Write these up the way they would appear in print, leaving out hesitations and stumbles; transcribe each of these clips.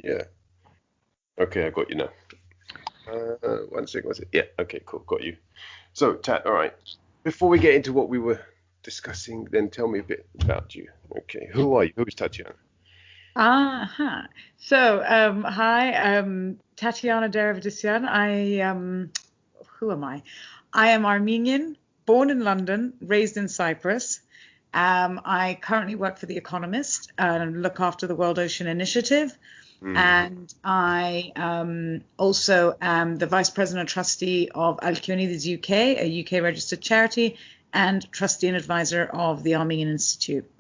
Yeah. Okay, I got you now. One second. Yeah. Okay. Cool. Got you. So, Tat. All right. Before we get into what we were discussing, then tell me a bit about you. Okay. Who are you? Who is Tatiana? So, hi, Tatiana Deravidisyan. Who am I? I am Armenian, born in London, raised in Cyprus. I currently work for The Economist and look after the World Ocean Initiative. Hmm. And I also am the Vice President and Trustee of Al Qunides UK, a UK registered charity, and Trustee and Advisor of the Armenian Institute.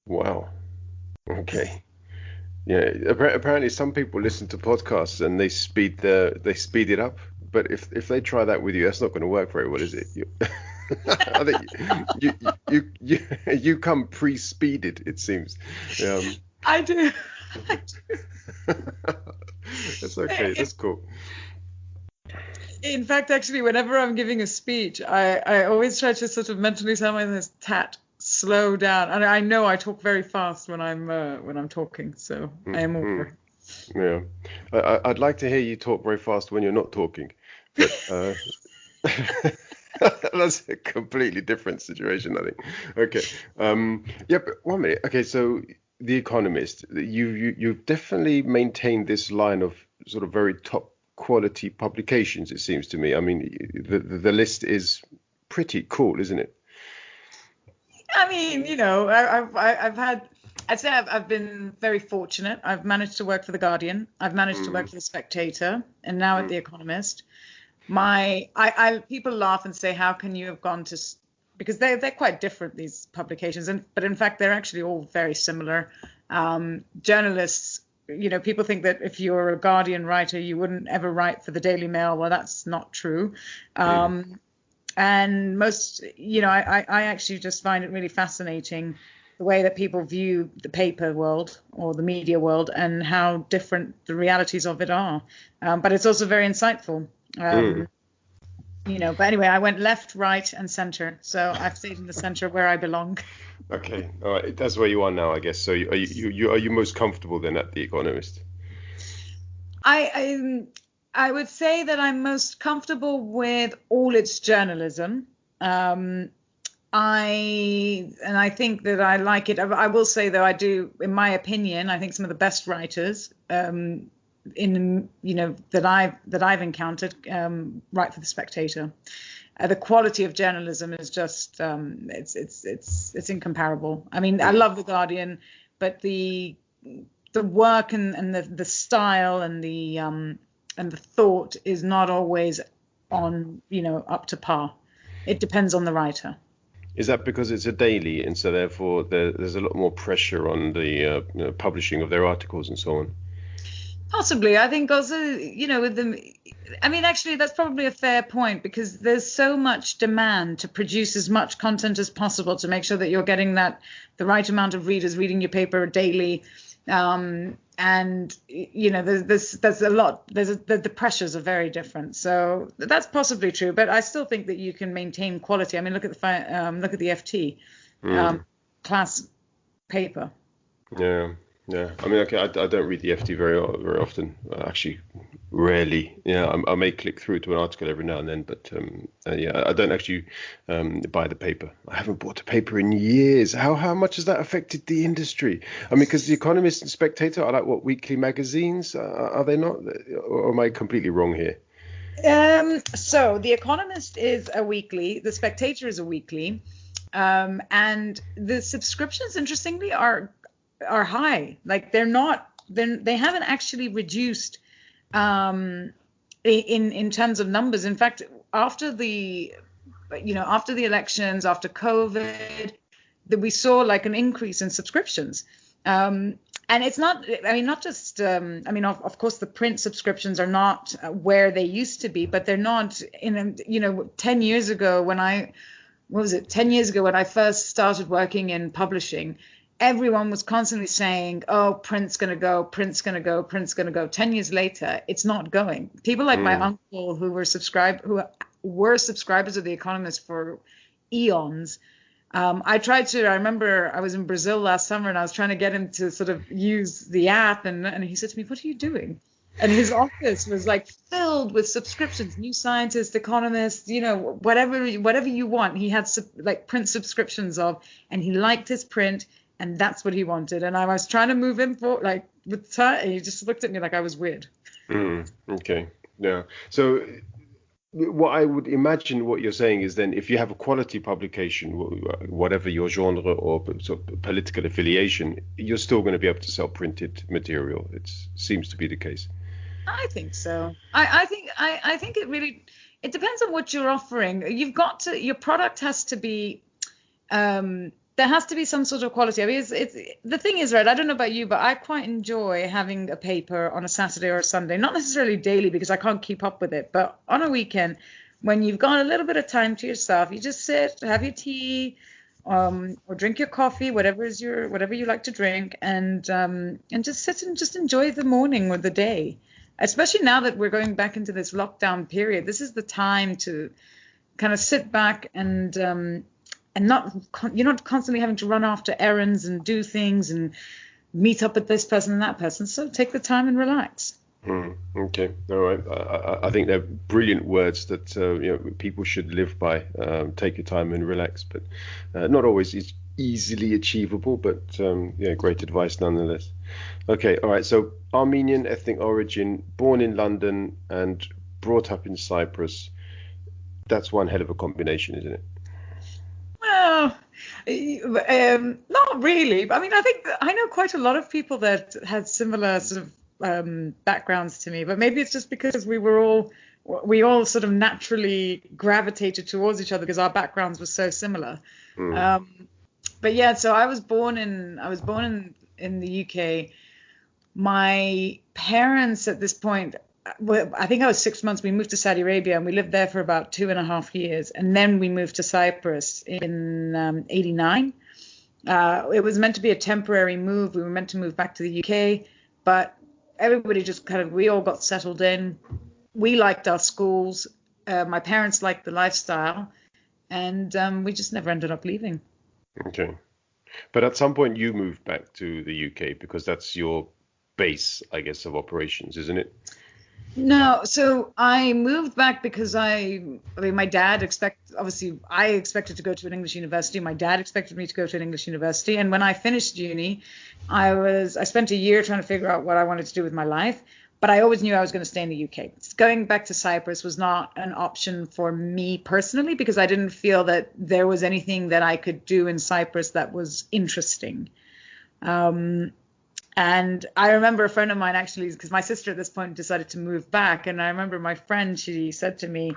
Wow. Okay. Yeah. Apparently, some people listen to podcasts and they speed it up. But if they try that with you, that's not going to work very well, is it? I think you come pre-speeded, it seems. I do. That's okay. That's cool. In fact, actually, whenever I'm giving a speech, I always try to sort of mentally tell myself, Tat, slow down. And I know I talk very fast when I'm talking, so I am Hmm. aware. Yeah. I'd like to hear you talk very fast when you're not talking, but that's a completely different situation, I think. Okay. Yeah, but 1 minute. Okay, so The Economist, you've definitely maintained this line of sort of very top quality publications, it seems to me. I mean, the list is pretty cool, isn't it? I mean, I've had, I'd say I've been very fortunate. I've managed to work for The Guardian. I've managed to Mm, work for The Spectator, and now at mm, The Economist. People laugh and say, how can you have gone to, because they're quite different, these publications, but in fact, they're actually all very similar. Journalists, people think that if you're a Guardian writer, you wouldn't ever write for the Daily Mail. Well, that's not true. mm. And I actually just find it really fascinating the way that people view the paper world or the media world and how different the realities of it are. But it's also very insightful. Mm. But anyway, I went left, right, and center. So I've stayed in the center where I belong. Okay, all right. That's where you are now, I guess. So are you most comfortable then at The Economist? I I would say that I'm most comfortable with all its journalism. Um, I think that I like it. I will say though, I do, in my opinion, I think some of the best writers in that I've encountered write for the Spectator. The quality of journalism is just it's incomparable. I mean, I Mm. love the Guardian, but the work and the style and the thought is not always on up to par. It depends on the writer. Is that because it's a daily, and so therefore there's a lot more pressure on the publishing of their articles and so on? Possibly. I think also, with the, I mean, actually, that's probably a fair point because there's so much demand to produce as much content as possible to make sure that you're getting the right amount of readers reading your paper daily. And there's a lot. The pressures are very different. So that's possibly true. But I still think that you can maintain quality. I mean, look at the FT Mm. class paper. Yeah, yeah. I mean, okay, I don't read the FT very often. Actually, rarely. Yeah, I may click through to an article every now and then, but yeah, I don't actually buy the paper. I haven't bought a paper in years. How much has that affected the industry? I mean, because The Economist and Spectator are like what, weekly magazines? Are they not? Or am I completely wrong here? So The Economist is a weekly, The Spectator is a weekly, and the subscriptions, interestingly, are high. Like they haven't actually reduced um, in terms of numbers. In fact, after after the elections, after COVID, that we saw like an increase in subscriptions. And it's not, I mean, not just, I mean, of course, the print subscriptions are not where they used to be, but they're not 10 years ago what was it, 10 years ago when I first started working in publishing, everyone was constantly saying, oh, print's going to go, print's going to go, print's going to go. 10 years later, it's not going. People like my Mm, uncle who were subscribers of The Economist for eons, I remember I was in Brazil last summer and I was trying to get him to sort of use the app. And he said to me, "What are you doing?" And his office was like filled with subscriptions, New Scientist, Economist, whatever you want. He had like print subscriptions of, and he liked his print, and that's what he wanted. And I was trying to move him for like with time, and he just looked at me like I was weird. Okay. Yeah. So what I would imagine what you're saying is then if you have a quality publication, whatever your genre or sort of political affiliation, you're still going to be able to sell printed material. It seems to be the case. I think so. I think it depends on what you're offering. Your product has to be there has to be some sort of quality. I mean, it's the thing is, right, I don't know about you, but I quite enjoy having a paper on a Saturday or a Sunday, not necessarily daily because I can't keep up with it, but on a weekend when you've got a little bit of time to yourself, you just sit, have your tea, or drink your coffee, whatever you like to drink, and just sit and just enjoy the morning or the day. Especially now that we're going back into this lockdown period, this is the time to kind of sit back and you're not constantly having to run after errands and do things and meet up with this person and that person. So take the time and relax. Okay, all right. I think they're brilliant words that people should live by. Take your time and relax, but not always is easily achievable. But great advice nonetheless. Okay, all right. So Armenian ethnic origin, born in London and brought up in Cyprus. That's one hell of a combination, isn't it? Well, not really. I mean, I think I know quite a lot of people that had similar sort of backgrounds to me, but maybe it's just because we all sort of naturally gravitated towards each other because our backgrounds were so similar. But yeah, so I was born in the UK. My parents at this point, I think I was 6 months. We moved to Saudi Arabia and we lived there for about 2.5 years. And then we moved to Cyprus in 89. It was meant to be a temporary move. We were meant to move back to the UK, but everybody just we all got settled in. We liked our schools. My parents liked the lifestyle, and we just never ended up leaving. Okay. But at some point you moved back to the UK because that's your base, I guess, of operations, isn't it? No, so I moved back because my dad I expected to go to an English university. My dad expected me to go to an English university. And when I finished uni, I spent a year trying to figure out what I wanted to do with my life. But I always knew I was going to stay in the UK. Going back to Cyprus was not an option for me personally because I didn't feel that there was anything that I could do in Cyprus that was interesting. And I remember a friend of mine actually, because my sister at this point decided to move back. And I remember my friend, she said to me,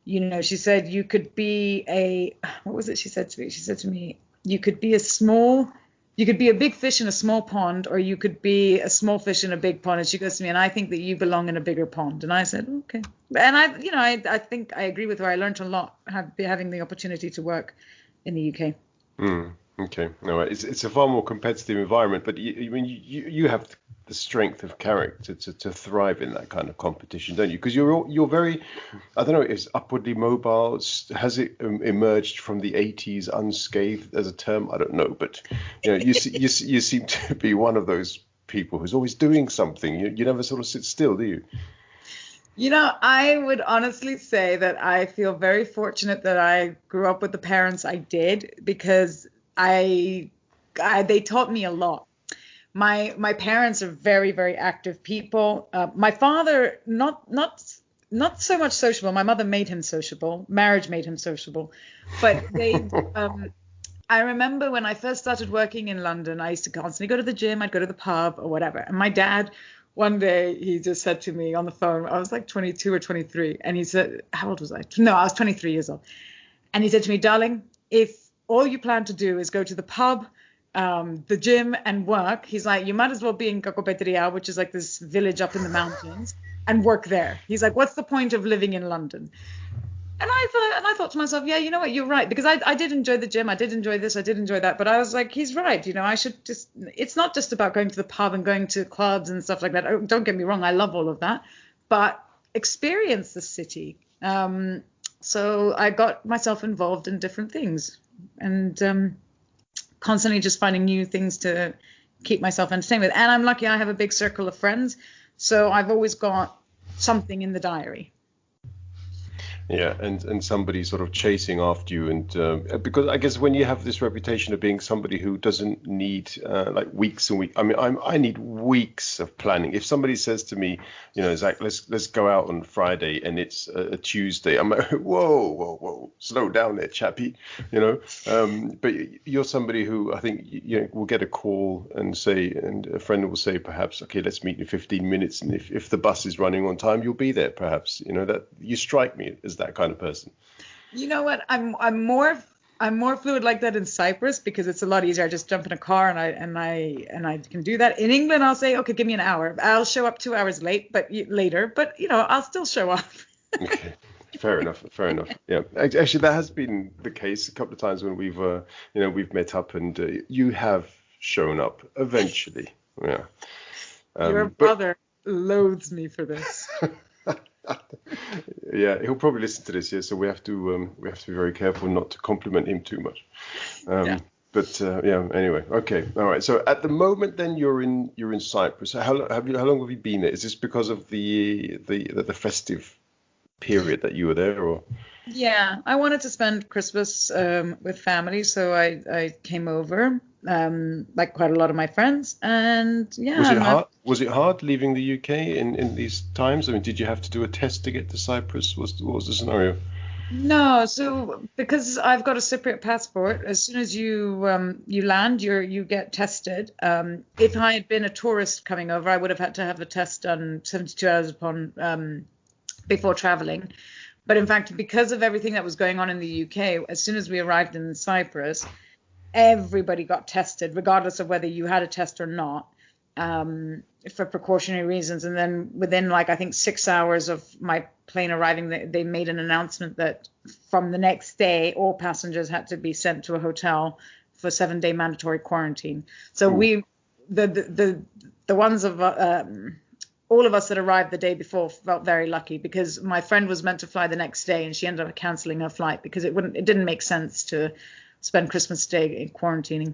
she said, you could be what was it she said to me? She said to me, you could be a big fish in a small pond, or you could be a small fish in a big pond. And she goes to me, and I think that you belong in a bigger pond. And I said, okay. And I think I agree with her. I learned a lot having the opportunity to work in the UK. Okay, no, it's a far more competitive environment, but you have the strength of character to thrive in that kind of competition, don't you? Because you're very, I don't know, is upwardly mobile? Has it emerged from the 80s unscathed as a term? I don't know, but you seem to be one of those people who's always doing something. You never sort of sit still, do you? I would honestly say that I feel very fortunate that I grew up with the parents I did because they taught me a lot. My parents are very, very active people. My father, not so much sociable. My mother made him sociable. Marriage made him sociable. But I remember when I first started working in London, I used to constantly go to the gym. I'd go to the pub or whatever. And my dad, one day, he just said to me on the phone, I was like 22 or 23. And he said, how old was I? No, I was 23 years old. And he said to me, darling, if all you plan to do is go to the pub, the gym and work, he's like, you might as well be in Kakopetria, which is like this village up in the mountains, and work there. He's like, what's the point of living in London? And I thought to myself, yeah, you know what, you're right. Because I did enjoy the gym. I did enjoy this. I did enjoy that. But I was like, he's right. I should just, it's not just about going to the pub and going to clubs and stuff like that. Don't get me wrong. I love all of that. But experience the city. So I got myself involved in different things. and constantly just finding new things to keep myself entertained with. And I'm lucky I have a big circle of friends, so I've always got something in the diary. Yeah, and somebody sort of chasing after you, and because I guess when you have this reputation of being somebody who doesn't need like weeks and weeks. I mean, I need weeks of planning. If somebody says to me, Zach, let's go out on Friday, and it's a Tuesday, I'm like, whoa, slow down there, chappy, But you're somebody who I think will get a call and say, and a friend will say, perhaps, okay, let's meet in 15 minutes, and if the bus is running on time, you'll be there. Perhaps, that you strike me as that kind of person. You know what? I'm more fluid like that in Cyprus because it's a lot easier. I just jump in a car and I can do that. In England, I'll say, okay, give me an hour. I'll show up 2 hours later, but I'll still show up. Okay. Fair enough. Yeah, actually, that has been the case a couple of times when we've met up, and you have shown up eventually. Yeah. Your brother loathes me for this. Yeah, he'll probably listen to this. Yeah, so we have to be very careful not to compliment him too much. Yeah. But anyway, okay, all right. So at the moment, then you're in Cyprus. So how long have you been there? Is this because of the festive period that you were there, or? Yeah, I wanted to spend Christmas with family, so I came over, like quite a lot of my friends, and yeah. Was it hard? Was it hard leaving the UK in these times? I mean, did you have to do a test to get to Cyprus? What was the scenario? No, so because I've got a Cypriot passport, as soon as you land, you get tested. If I had been a tourist coming over, I would have had to have a test done 72 hours upon before traveling. But in fact, because of everything that was going on in the UK, as soon as we arrived in Cyprus, everybody got tested, regardless of whether you had a test or not, for precautionary reasons. And then within, I think 6 hours of my plane arriving, they made an announcement that from the next day, all passengers had to be sent to a hotel for 7-day mandatory quarantine. So the ones of all of us that arrived the day before felt very lucky, because my friend was meant to fly the next day and she ended up canceling her flight because it didn't make sense to spend Christmas Day in quarantining.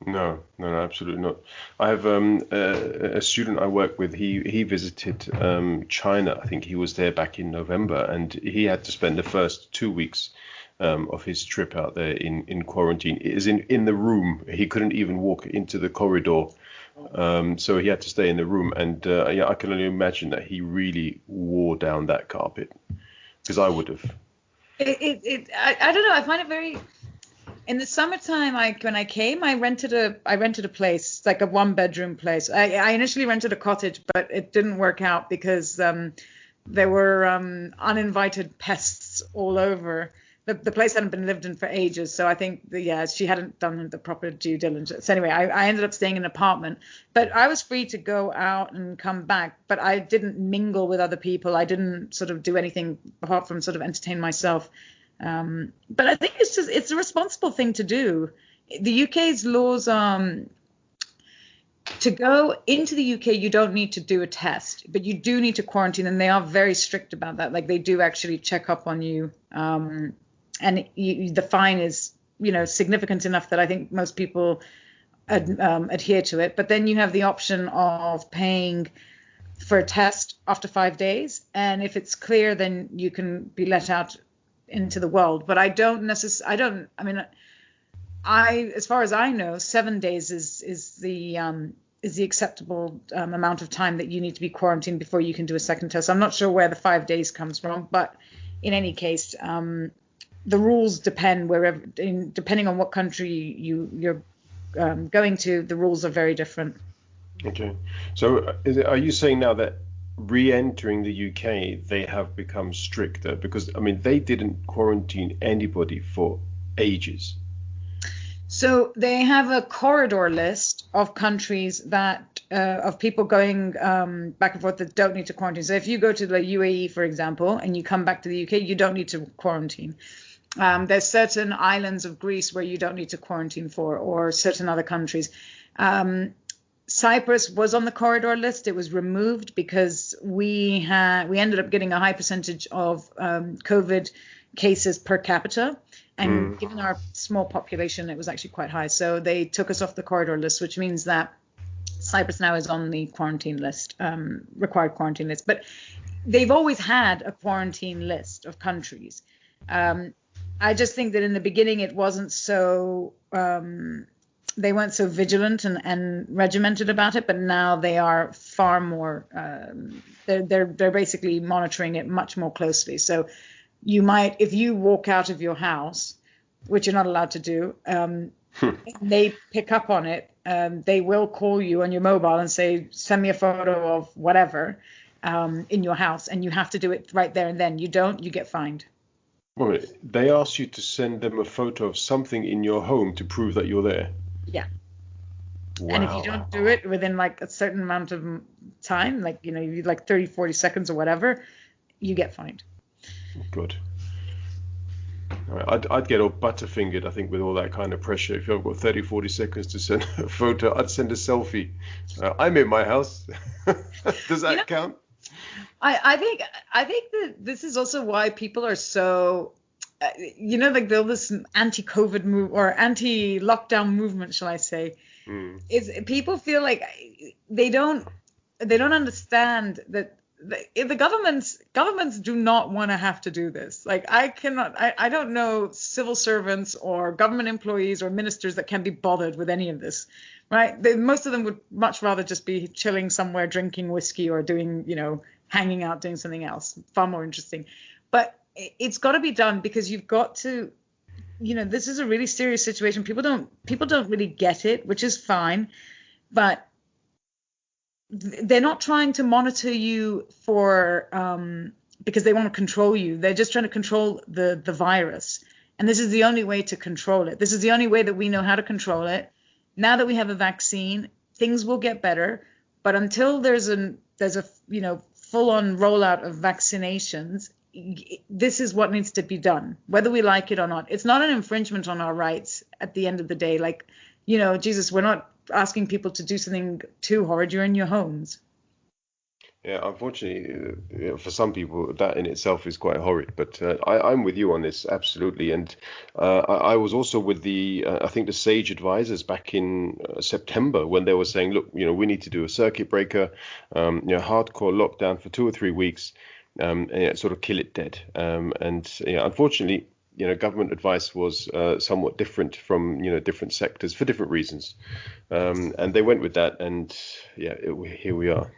No, absolutely not. I have a student I work with. He visited China. I think he was there back in November, and he had to spend the first 2 weeks of his trip out there in quarantine. It is in the room. He couldn't even walk into the corridor. So he had to stay in the room, and I can only imagine that he really wore down that carpet, because I would have. I don't know. I find it very. In the summertime, when I came, I rented a place, like a 1-bedroom place. I initially rented a cottage, but it didn't work out because there were uninvited pests all over. The place hadn't been lived in for ages, so I think she hadn't done the proper due diligence. Anyway, I ended up staying in an apartment, but I was free to go out and come back, but I didn't mingle with other people. I didn't sort of do anything apart from sort of entertain myself. But I think it's a responsible thing to do. The UK's laws to go into the UK, you don't need to do a test, but you do need to quarantine, and they are very strict about that. Like, they do actually check up on you. And the fine is, significant enough that I think most people adhere to it. But then you have the option of paying for a test after 5 days. And if it's clear, then you can be let out into the world. But as far as I know, 7 days is the acceptable amount of time that you need to be quarantined before you can do a second test. I'm not sure where the 5 days comes from, but in any case, the rules depend depending on what country you're going to. The rules are very different. Okay, so are you saying now that re-entering the UK, they have become stricter? Because they didn't quarantine anybody for ages. So they have a corridor list of countries that of people going back and forth that don't need to quarantine. So if you go to the UAE, for example, and you come back to the UK, you don't need to quarantine. There's certain islands of Greece where you don't need to quarantine for, or certain other countries. Cyprus was on the corridor list. It was removed because we ended up getting a high percentage of COVID cases per capita, And given our small population, it was actually quite high. So they took us off the corridor list, which means that Cyprus now is on the quarantine list, required quarantine list. But they've always had a quarantine list of countries. I just think that in the beginning it wasn't so, they weren't so vigilant and regimented about it, but now they are far more, they're basically monitoring it much more closely. So you might, if you walk out of your house, which you're not allowed to do, they pick up on it. They will call you on your mobile and say, send me a photo of whatever in your house, and you have to do it right there and then. You don't, you get fined. Well, they ask you to send them a photo of something in your home to prove that you're there. Yeah. Wow. And if you don't do it within like a certain amount of time, like, you know, you like 30, 40 seconds or whatever, you get fined. Good. All right. I'd get all butterfingered, I think, with all that kind of pressure. If I've got 30, 40 seconds to send a photo, I'd send a selfie. I'm in my house. Does that count? I think that this is also why people are so, like this anti-COVID move or anti-lockdown movement, shall I say, is people feel like they don't understand that the governments do not want to have to do this. Like I don't know civil servants or government employees or ministers that can be bothered with any of this, right? Most of them would much rather just be chilling somewhere, drinking whiskey or doing, hanging out, doing something else far more interesting. But it's got to be done because you've got to, this is a really serious situation. People don't really get it, which is fine, but they're not trying to monitor you for because they want to control you. They're just trying to control the virus. And this is the only way to control it. This is the only way that we know how to control it. Now that we have a vaccine, things will get better. But until there's a full-on rollout of vaccinations, this is what needs to be done, whether we like it or not. It's not an infringement on our rights at the end of the day. Like, Jesus, we're not asking people to do something too horrid. You're in your homes. Yeah, unfortunately, for some people, that in itself is quite horrid. But I'm with you on this, absolutely. And I was also with I think the SAGE advisors back in September when they were saying, look, we need to do a circuit breaker, hardcore lockdown for 2 or 3 weeks, and sort of kill it dead. Unfortunately, government advice was somewhat different from, different sectors for different reasons. And they went with that. And here we are.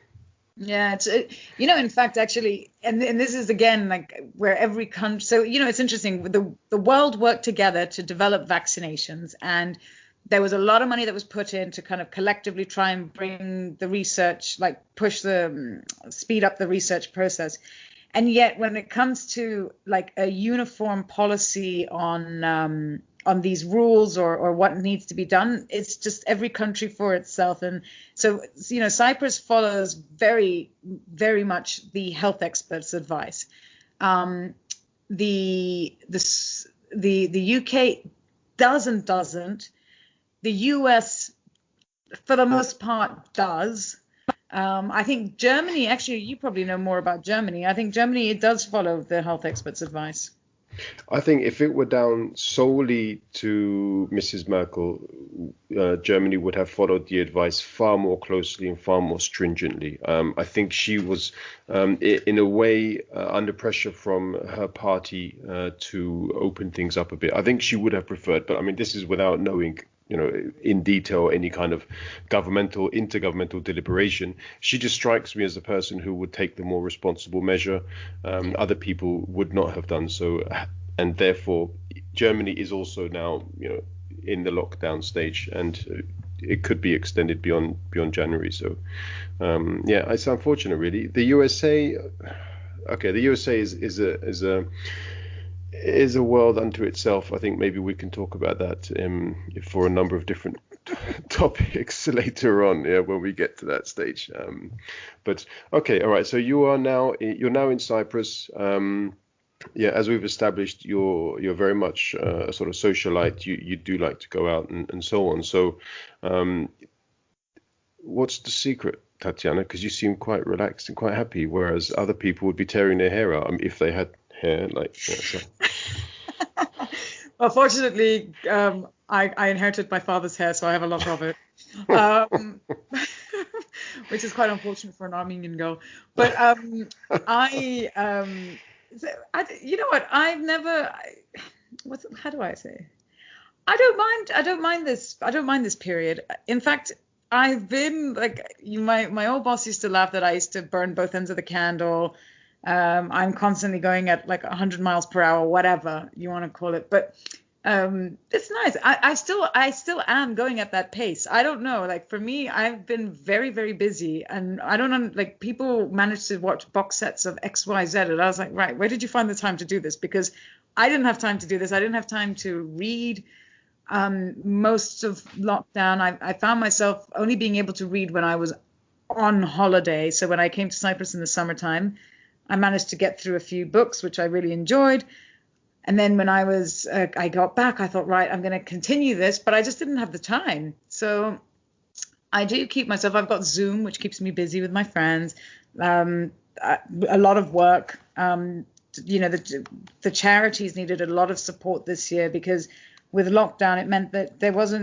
Yeah, it's in fact, actually, and this is again like where every country. So it's interesting. The world worked together to develop vaccinations, and there was a lot of money that was put in to kind of collectively try and bring the research, like speed up the research process. And yet, when it comes to like a uniform policy on these rules or what needs to be done, it's just every country for itself. And so, Cyprus follows very, very much the health experts' advice. The UK doesn't. The US, for the most part, does. I think Germany, actually, you probably know more about Germany. I think Germany, it does follow the health experts' advice. I think if it were down solely to Mrs. Merkel, Germany would have followed the advice far more closely and far more stringently. I think she was, in a way, under pressure from her party to open things up a bit. I think she would have preferred, but I mean, this is without knowing, in detail, any kind of intergovernmental deliberation. She just strikes me as a person who would take the more responsible measure. Other people would not have done so. And therefore, Germany is also now, in the lockdown stage, and it could be extended beyond January. So, it's unfortunate, really. The USA, the USA is a world unto itself. I think maybe we can talk about that for a number of different topics later on, when we get to that stage. But okay, all right. So you're now in Cyprus. As we've established, you're very much a sort of socialite. You do like to go out and so on. So, what's the secret, Tatiana? Because you seem quite relaxed and quite happy, whereas other people would be tearing their hair out if they had hair. Well, fortunately, I inherited my father's hair, so I have a lot of it, um, which is quite unfortunate for an Armenian girl. But I, you know what? I've never. How do I say? I don't mind. I don't mind this. I don't mind this period. In fact, I've been like my old boss used to laugh that I used to burn both ends of the candle. I'm constantly going at like 100 miles per hour, whatever you want to call it. But it's nice. I still am going at that pace. I don't know. Like for me, I've been very, very busy, and I don't know. Like people manage to watch box sets of X, Y, Z, and I was like, right, where did you find the time to do this? Because I didn't have time to do this. I didn't have time to read. Most of lockdown, I found myself only being able to read when I was on holiday. So when I came to Cyprus in the summertime, I managed to get through a few books, which I really enjoyed. And then when I got back, I thought, right, I'm going to continue this, but I just didn't have the time. So I do keep myself, I've got Zoom, which keeps me busy with my friends, a lot of work. The charities needed a lot of support this year because with lockdown, it meant that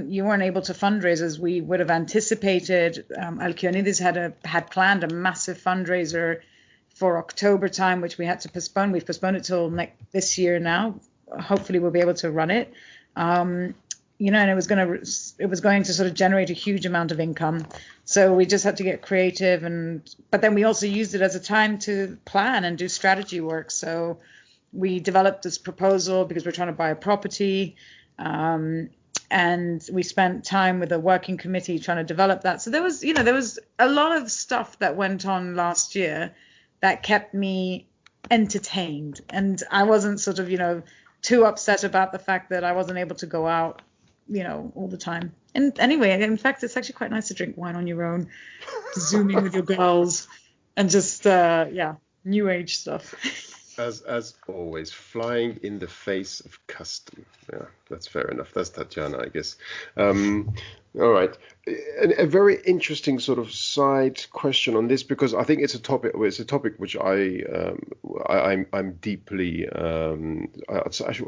you weren't able to fundraise as we would have anticipated. Alkyonides had planned a massive fundraiser for October time, which we had to postpone. We've postponed it till this year now. Hopefully we'll be able to run it. And it was going to sort of generate a huge amount of income. So we just had to get creative, but then we also used it as a time to plan and do strategy work. So we developed this proposal because we're trying to buy a property. And we spent time with a working committee trying to develop that. So there was a lot of stuff that went on last year that kept me entertained. And I wasn't sort of, too upset about the fact that I wasn't able to go out, all the time. And anyway, in fact, it's actually quite nice to drink wine on your own, zooming with your girls and just, new age stuff. As always, flying in the face of custom. Yeah, that's fair enough. That's Tatiana, I guess. All right. A very interesting sort of side question on this, because I think it's a topic which I'm deeply I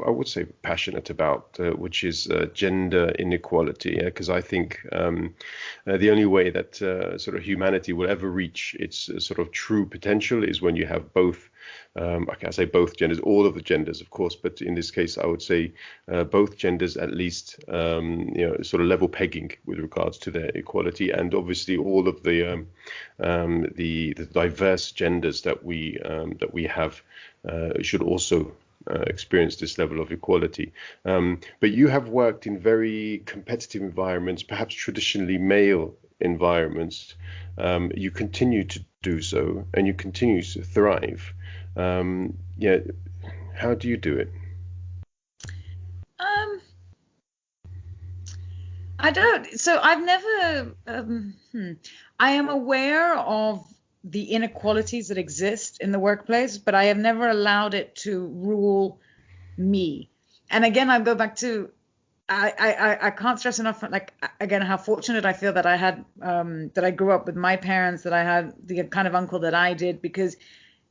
would say passionate about, which is gender inequality. Because I think the only way that sort of humanity will ever reach its sort of true potential is when you have both. I can't say both genders, all of the genders, of course, but in this case, I would say both genders at least, sort of level pegging with regards to their equality, and obviously all of the diverse genders that we have should also experience this level of equality. But you have worked in very competitive environments, perhaps traditionally male environments. You continue to do so, and you continue to thrive. How do you do it? I don't. So I've never. I am aware of the inequalities that exist in the workplace, but I have never allowed it to rule me. And again, I go back to. I can't stress enough, like, again, how fortunate I feel that I had, that I grew up with my parents, that I had the kind of uncle that I did, because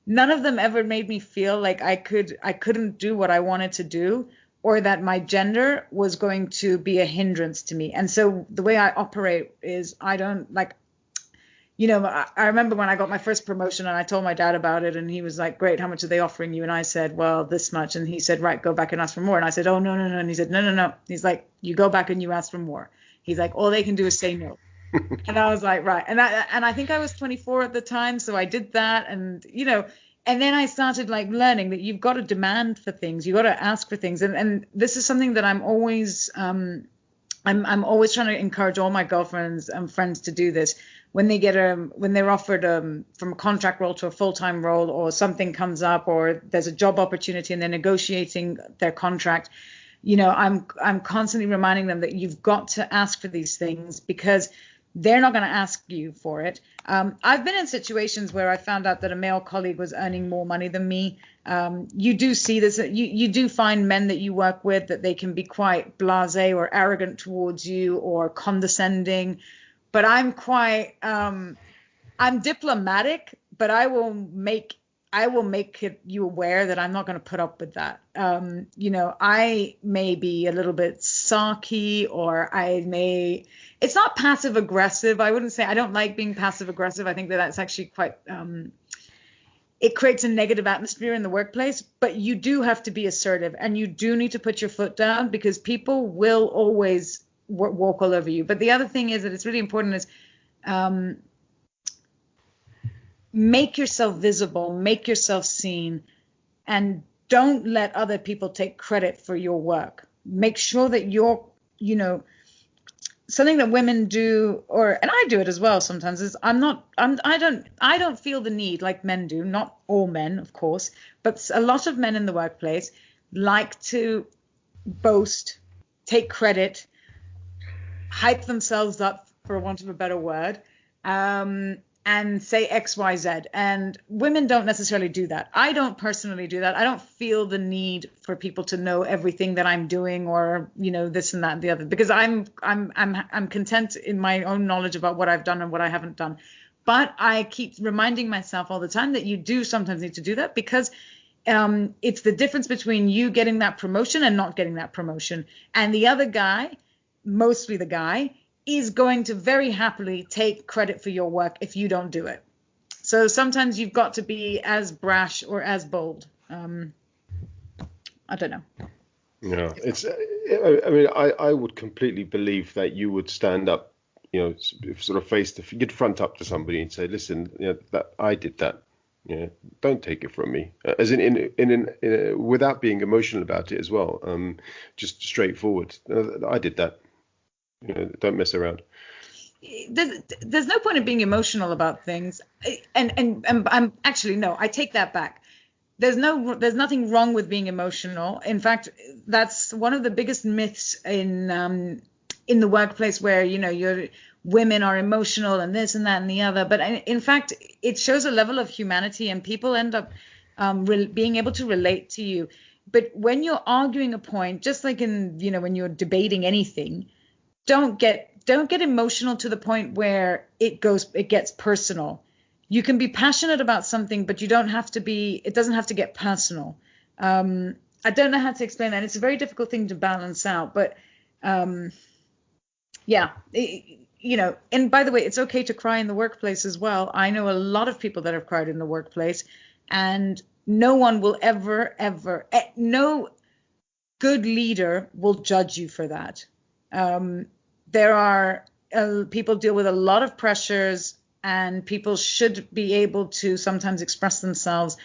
none of them ever made me feel like I couldn't do what I wanted to do, or that my gender was going to be a hindrance to me. And so the way I operate is I don't like, I remember when I got my first promotion and I told my dad about it, and he was like, great, how much are they offering you? And I said, well, this much. And he said, right, go back and ask for more. And I said, oh, no. And he said, no. He's like, you go back and you ask for more. He's like, all they can do is say no. And I was like, right. And I think I was 24 at the time. So I did that. And, and then I started like learning that you've got to demand for things. You got to ask for things. And this is something that I'm always, I'm always trying to encourage all my girlfriends and friends to do this. When they're offered from a contract role to a full-time role, or something comes up, or there's a job opportunity and they're negotiating their contract, I'm constantly reminding them that you've got to ask for these things, because they're not going to ask you for it. I've been in situations where I found out that a male colleague was earning more money than me. You do see this. You do find men that you work with that they can be quite blasé or arrogant towards you, or condescending. But I'm quite, I'm diplomatic, but I I will make you aware that I'm not going to put up with that. I may be a little bit sarky, or it's not passive aggressive. I wouldn't say, I don't like being passive aggressive. I think that that's actually quite, it creates a negative atmosphere in the workplace, but you do have to be assertive, and you do need to put your foot down, because people will always walk all over you. But the other thing is that it's really important is, make yourself visible, make yourself seen, and don't let other people take credit for your work. Make sure that you're, something that women do, and I do it as well sometimes, is I don't feel the need like men do, not all men, of course, but a lot of men in the workplace like to boast, take credit, hype themselves up, for want of a better word, and say X, Y, Z. And women don't necessarily do that. I don't personally do that. I don't feel the need for people to know everything that I'm doing, or, this and that and the other, because I'm content in my own knowledge about what I've done and what I haven't done. But I keep reminding myself all the time that you do sometimes need to do that, because it's the difference between you getting that promotion and not getting that promotion. And the other guy, mostly the guy, is going to very happily take credit for your work if you don't do it. So sometimes you've got to be as brash or as bold. I don't know. Yeah, I mean, I would completely believe that you would stand up, sort of you'd front up to somebody and say, listen, that I did that. Don't take it from me. As in without being emotional about it as well. Just straightforward. I did that. Don't mess around. There's no point in being emotional about things, and I'm actually, no, I take that back. There's nothing wrong with being emotional. In fact, that's one of the biggest myths in the workplace, where your women are emotional and this and that and the other. But in fact, it shows a level of humanity, and people end up being able to relate to you. But when you're arguing a point, just like in when you're debating anything, don't get emotional to the point where it gets personal. You can be passionate about something, but it doesn't have to get personal. I don't know how to explain that. It's a very difficult thing to balance out, but yeah, and by the way, it's okay to cry in the workplace as well. I know a lot of people that have cried in the workplace, and no one will ever, no good leader will judge you for that. There are people deal with a lot of pressures, and people should be able to sometimes express themselves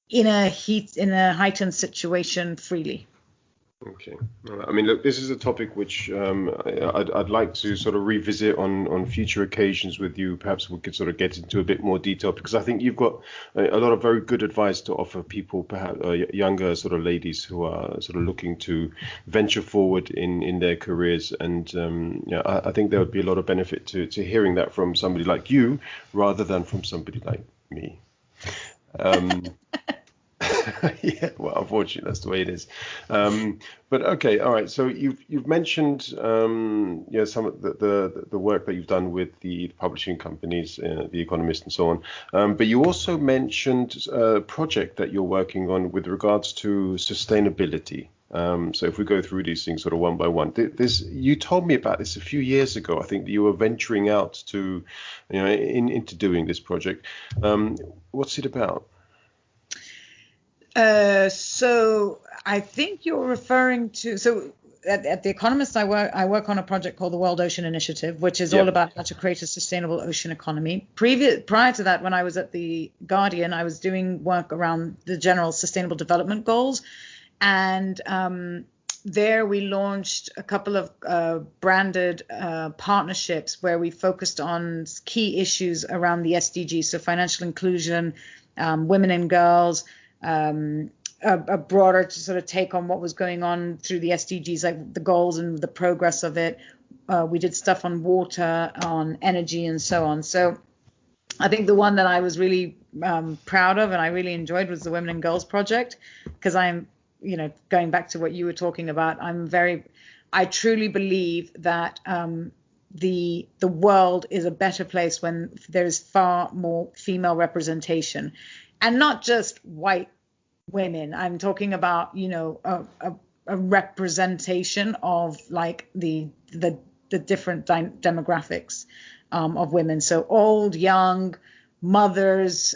in a heightened situation freely. Okay. I mean, look, this is a topic which I'd like to sort of revisit on future occasions with you. Perhaps we could sort of get into a bit more detail, because I think you've got a lot of very good advice to offer people, perhaps younger sort of ladies who are sort of looking to venture forward in their careers. And I think there would be a lot of benefit to hearing that from somebody like you rather than from somebody like me. Yeah, well, unfortunately, that's the way it is. But okay, all right. So you've mentioned some of the work that you've done with the publishing companies, The Economist, and so on. But you also mentioned a project that you're working on with regards to sustainability. So if we go through these things sort of one by one, you told me about this a few years ago. I think that you were venturing out to, into doing this project. What's it about? So I think you're referring to, at The Economist, I work on a project called the World Ocean Initiative, which is all about how to create a sustainable ocean economy. Prior to that, when I was at The Guardian, I was doing work around the general sustainable development goals. And there we launched a couple of branded partnerships where we focused on key issues around the SDGs, so financial inclusion, women and girls, a broader sort of take on what was going on through the SDGs, like the goals and the progress of it. We did stuff on water, on energy, and so on. So I think the one that I was really proud of and I really enjoyed was the Women and Girls Project, because I'm, going back to what you were talking about, I truly believe that the world is a better place when there's far more female representation. and not just white women. I'm talking about, a representation of like the different demographics of women. So old, young, mothers,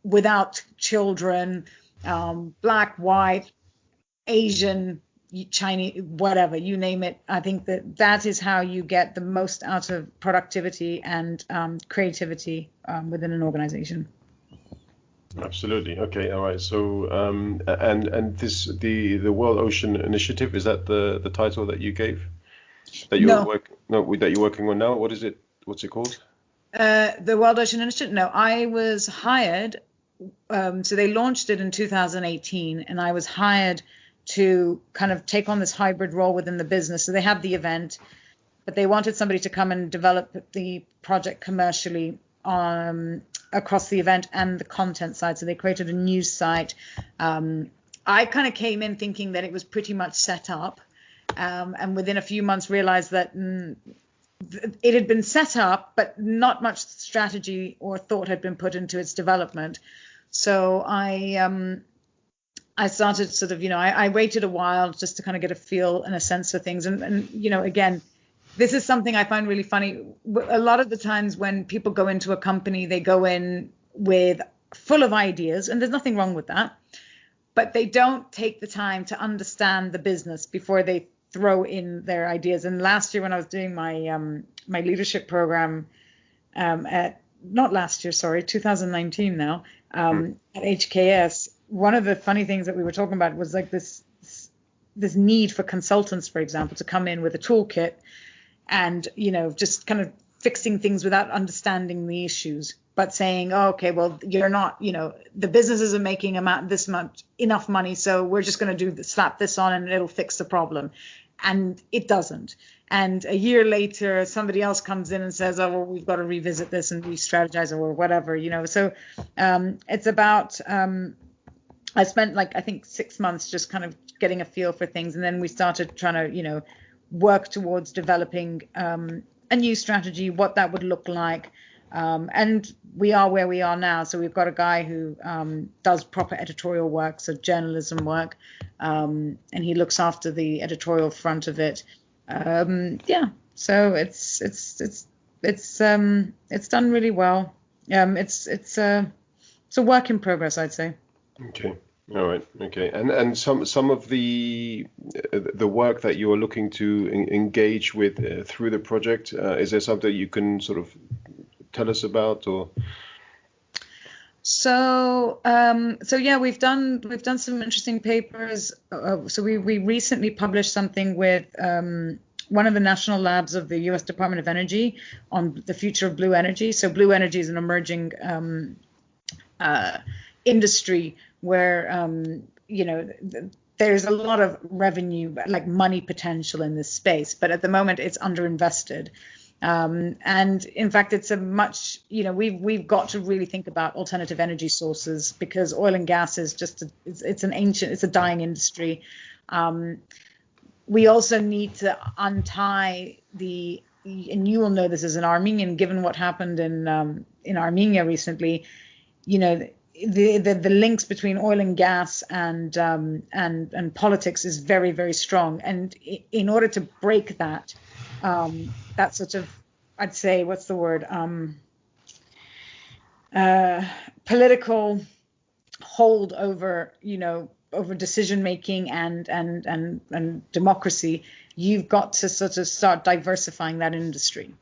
without children, black, white, Asian, Chinese, whatever, you name it. I think that is how you get the most out of productivity and creativity within an organization. Absolutely. Okay. All right. So, and the World Ocean Initiative, is that the title that you gave that No. that you're working on now? What is it? What's it called? The World Ocean Initiative. No, I was hired. So they launched it in 2018, and I was hired to kind of take on this hybrid role within the business. So they had the event, but they wanted somebody to come and develop the project commercially across the event and the content side. So they created a news site. I kind of came in thinking that it was pretty much set up, and within a few months realized that it had been set up, but not much strategy or thought had been put into its development. So I started sort of, I waited a while just to kind of get a feel and a sense for things. And again, this is something I find really funny. A lot of the times when people go into a company, they go in with full of ideas, and there's nothing wrong with that, but they don't take the time to understand the business before they throw in their ideas. And last year when I was doing my my leadership program not last year, sorry, 2019 now, at HKS, one of the funny things that we were talking about was like this need for consultants, for example, to come in with a toolkit and, just kind of fixing things without understanding the issues, but saying, oh, okay, well, you're not, the business isn't making enough money, so we're just going to slap this on and it'll fix the problem. And it doesn't. And a year later, somebody else comes in and says, oh, well, we've got to revisit this and re-strategize or whatever, So it's about, I spent I think 6 months just kind of getting a feel for things. And then we started trying to, work towards developing a new strategy, what that would look like. And we are where we are now. So we've got a guy who does proper editorial work, so journalism work, and he looks after the editorial front of it. So it's done really well. It's a work in progress, I'd say. Okay. All right. Okay. And some of the work that you are looking to engage with through the project, is there something you can sort of tell us about? Or so yeah, we've done some interesting papers. So we recently published something with one of the national labs of the U.S. Department of Energy on the future of blue energy. So blue energy is an emerging industry where there's a lot of revenue, like money potential in this space, but at the moment it's underinvested. And in fact, it's a much, we've got to really think about alternative energy sources, because oil and gas is just it's a dying industry. We also need to untie and you will know this as an Armenian, given what happened in Armenia recently, the links between oil and gas and politics is very, very strong. And in order to break that, that sort of, I'd say, what's the word? Political hold over, over decision making and democracy, you've got to sort of start diversifying that industry.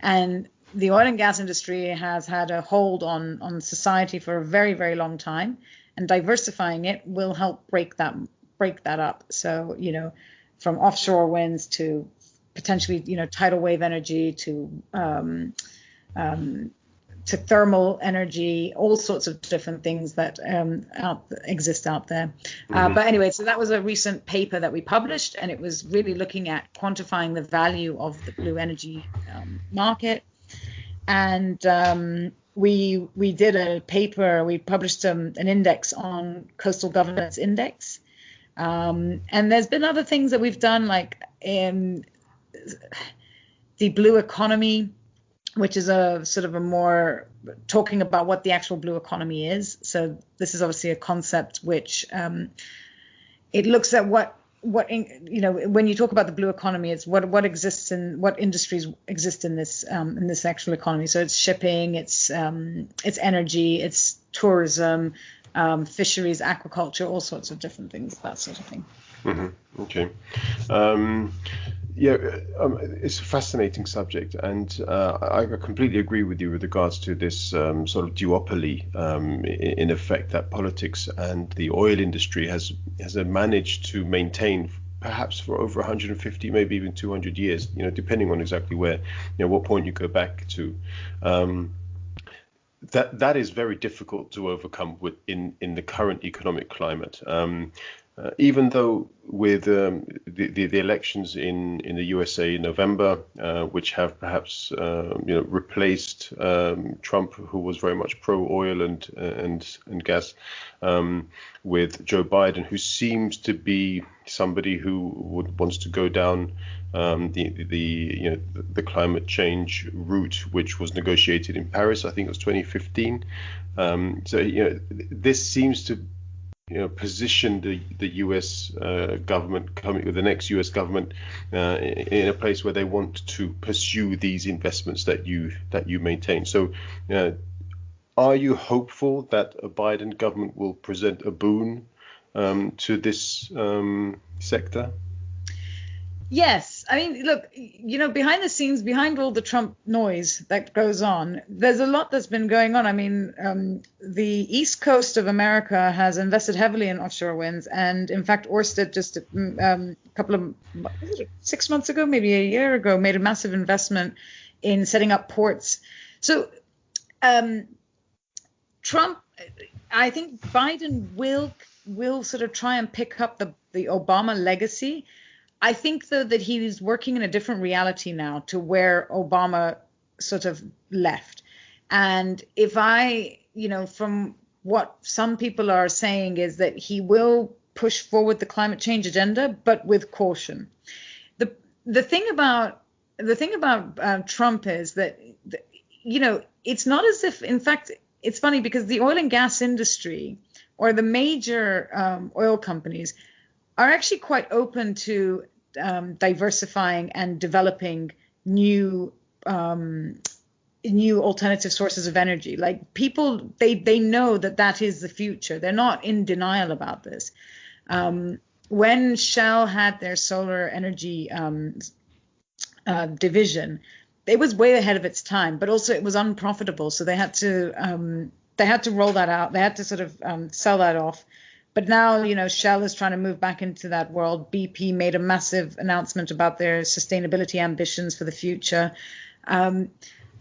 And the oil and gas industry has had a hold on society for a very, very long time, and diversifying it will help break that up. So, from offshore winds to potentially, tidal wave energy to thermal energy, all sorts of different things that exist out there. But anyway, so that was a recent paper that we published, and it was really looking at quantifying the value of the blue energy market. And we did a paper, we published an index on coastal governance index. And there's been other things that we've done, like the blue economy. which is a sort of a more talking about what the actual blue economy is. So this is obviously a concept which it looks at when you talk about the blue economy, it's what exists in what industries exist in this actual economy. So it's shipping, it's energy, it's tourism, fisheries, aquaculture, all sorts of different things, that sort of thing. Mm-hmm. Okay. It's a fascinating subject, and I completely agree with you with regards to this sort of duopoly, in effect, that politics and the oil industry has managed to maintain, perhaps for over 150, maybe even 200 years, depending on exactly where, what point you go back to. That is very difficult to overcome in the current economic climate. Even though with the elections in the USA in November, which have perhaps replaced Trump, who was very much pro oil and gas, with Joe Biden, who seems to be somebody who wants to go down the climate change route, which was negotiated in Paris, I think it was 2015. This seems to position the U.S. government, coming with the next U.S. government, in a place where they want to pursue these investments that you maintain. So, are you hopeful that a Biden government will present a boon to this sector? Yes. I mean, look, behind the scenes, behind all the Trump noise that goes on, there's a lot that's been going on. I mean, the East Coast of America has invested heavily in offshore winds. And in fact, Ørsted just a couple of 6 months ago, maybe a year ago, made a massive investment in setting up ports. So Trump, I think Biden will sort of try and pick up the Obama legacy. I think, though, that he's working in a different reality now to where Obama sort of left. And if from what some people are saying is that he will push forward the climate change agenda, but with caution. The thing about Trump is that, it's not as if, in fact, it's funny because the oil and gas industry or the major oil companies are actually quite open to diversifying and developing new alternative sources of energy. Like people, they know that is the future. They're not in denial about this. When Shell had their solar energy division, it was way ahead of its time, but also it was unprofitable. So they had to roll that out. They had to sort of sell that off. But now, Shell is trying to move back into that world. BP made a massive announcement about their sustainability ambitions for the future.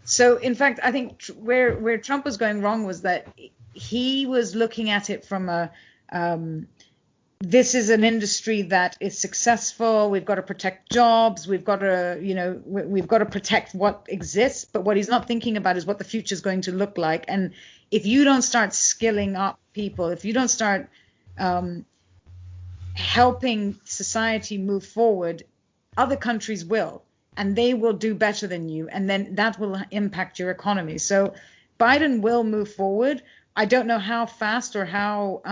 So, in fact, I think where Trump was going wrong was that he was looking at it from this is an industry that is successful. We've got to protect jobs. We've got to, we've got to protect what exists. But what he's not thinking about is what the future is going to look like. And if you don't start skilling up people, if you don't start helping society move forward, other countries will, and they will do better than you, and then that will impact your economy. So Biden will move forward. I don't know how fast or how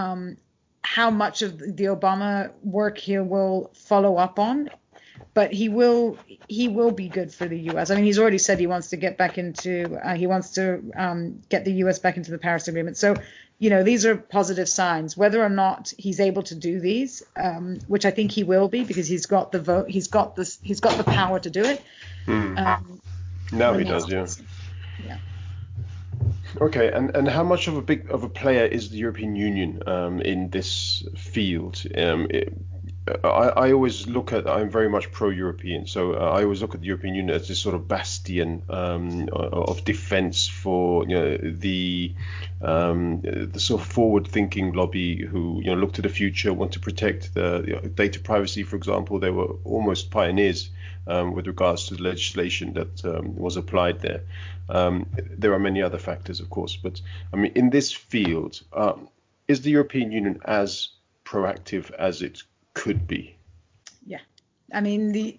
much of the Obama work he will follow up on, but he will be good for the U.S. I mean, he's already said he wants to get back into get the U.S. back into the Paris Agreement. So, these are positive signs. Whether or not he's able to do these, which I think he will be, because he's got the vote, he's got the power to do it. Now he does, yeah. Yeah. Okay, and how much of a player is the European Union in this field? I always I'm very much pro-European, so I always look at the European Union as this sort of bastion of defense for the sort of forward-thinking lobby who look to the future, want to protect the data privacy, for example. They were almost pioneers with regards to the legislation that was applied there. There are many other factors, of course, but I mean, in this field, is the European Union as proactive as it could be? Yeah, I mean,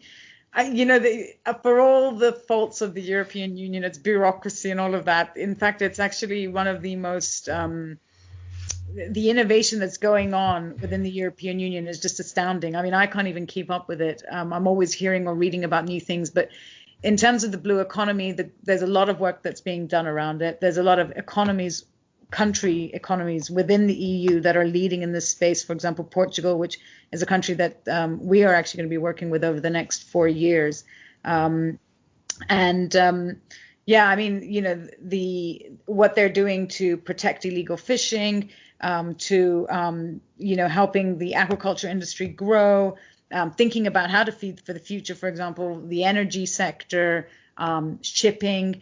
For all the faults of the European Union, its bureaucracy and all of that, in fact, it's actually one of the most the innovation that's going on within the European Union is just astounding. I mean, I can't even keep up with it. I'm always hearing or reading about new things, but in terms of the blue economy, there's a lot of work that's being done around it. There's a lot of country economies within the EU that are leading in this space. For example, Portugal, which is a country that we are actually going to be working with over the next 4 years. Yeah, I mean, what they're doing to protect illegal fishing, to helping the aquaculture industry grow, thinking about how to feed for the future, for example, the energy sector, shipping.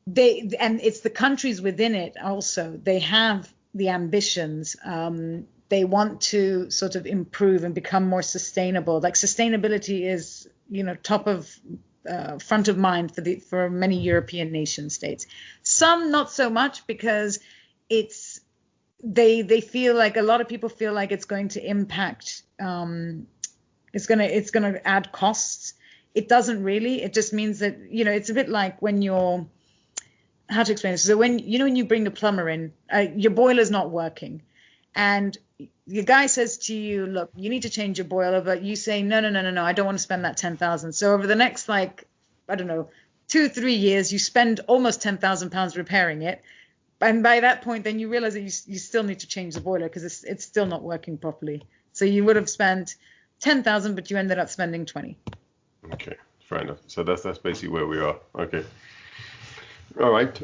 And it's the countries within it also. They have the ambitions. They want to sort of improve and become more sustainable. Like sustainability is, top of front of mind for many European nation states. Some not so much, because they feel like, a lot of people feel like it's going to impact. It's going to add costs. It doesn't really. It just means that it's a bit like when you're. How to explain this? So when you bring the plumber in, your boiler's not working, and the guy says to you, "Look, you need to change your boiler," but you say, "No, I don't want to spend that 10,000." So over the next 2-3 years, you spend almost £10,000 repairing it, and by that point, then you realize that you still need to change the boiler because it's still not working properly. So you would have spent 10,000, but you ended up spending 20. Okay, fair enough. So that's basically where we are. Okay. All right.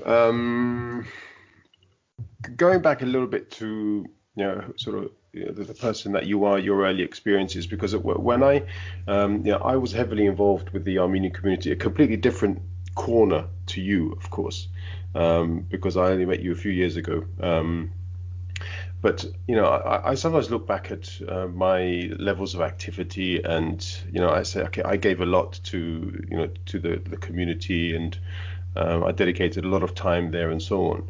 Going back a little bit to the person that you are, your early experiences, because when I was heavily involved with the Armenian community, a completely different corner to you, of course, because I only met you a few years ago. But I sometimes look back at my levels of activity, and I say, okay, I gave a lot to the community, and I dedicated a lot of time there and so on.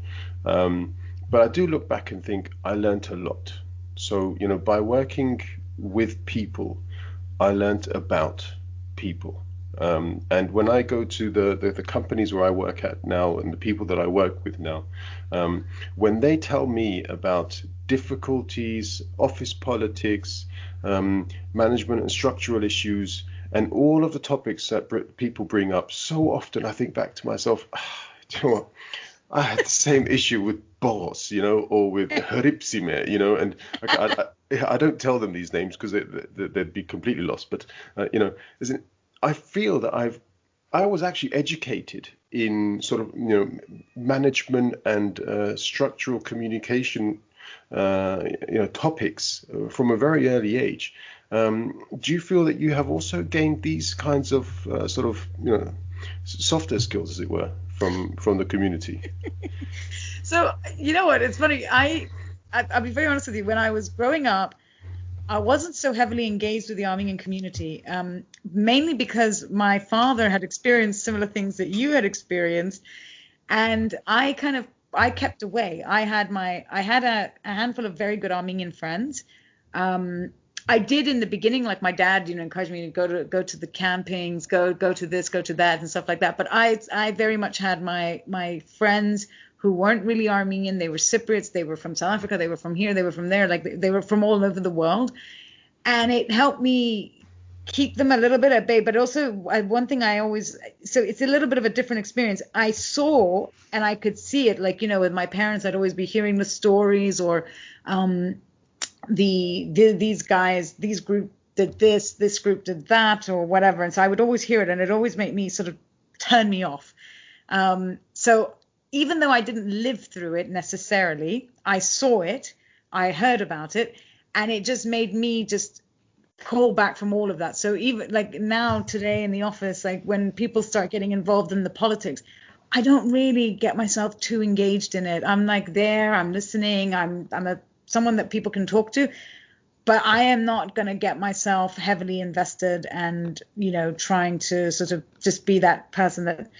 But I do look back and think I learned a lot. So, by working with people, I learned about people. And when I go to the companies where I work at now, and the people that I work with now, when they tell me about difficulties, office politics, management and structural issues, and all of the topics that people bring up, so often I think back to myself, do you know what? I had the same issue with Boros, or with Hripsime, and I don't tell them these names because they'd be completely lost. But, I feel that I was actually educated in sort of, management and structural communication, topics from a very early age. Do you feel that you have also gained these kinds of softer skills, as it were, from the community? So, you know what? It's funny. I'll be very honest with you. When I was growing up, I wasn't so heavily engaged with the Armenian community, mainly because my father had experienced similar things that you had experienced, and I kept away. I had a handful of very good Armenian friends. I did in the beginning, like my dad, encouraged me to go to the campings, go to this, go to that, and stuff like that. But I very much had my friends who weren't really Armenian. They were Cypriots. They were from South Africa. They were from here. They were from there. Like they were from all over the world, and it helped me keep them a little bit at bay. But also one thing so it's a little bit of a different experience. I saw and I could see it, like, with my parents, I'd always be hearing the stories, or these guys, these group did this group did that, or whatever. And so I would always hear it, and it always made me sort of turn me off. So even though I didn't live through it necessarily, I saw it, I heard about it, and it just made me just pull back from all of that. So even like now today in the office, like when people start getting involved in the politics, I don't really get myself too engaged in it. I'm like there, I'm listening, I'm someone that people can talk to, but I am not going to get myself heavily invested and, trying to sort of just be that person that,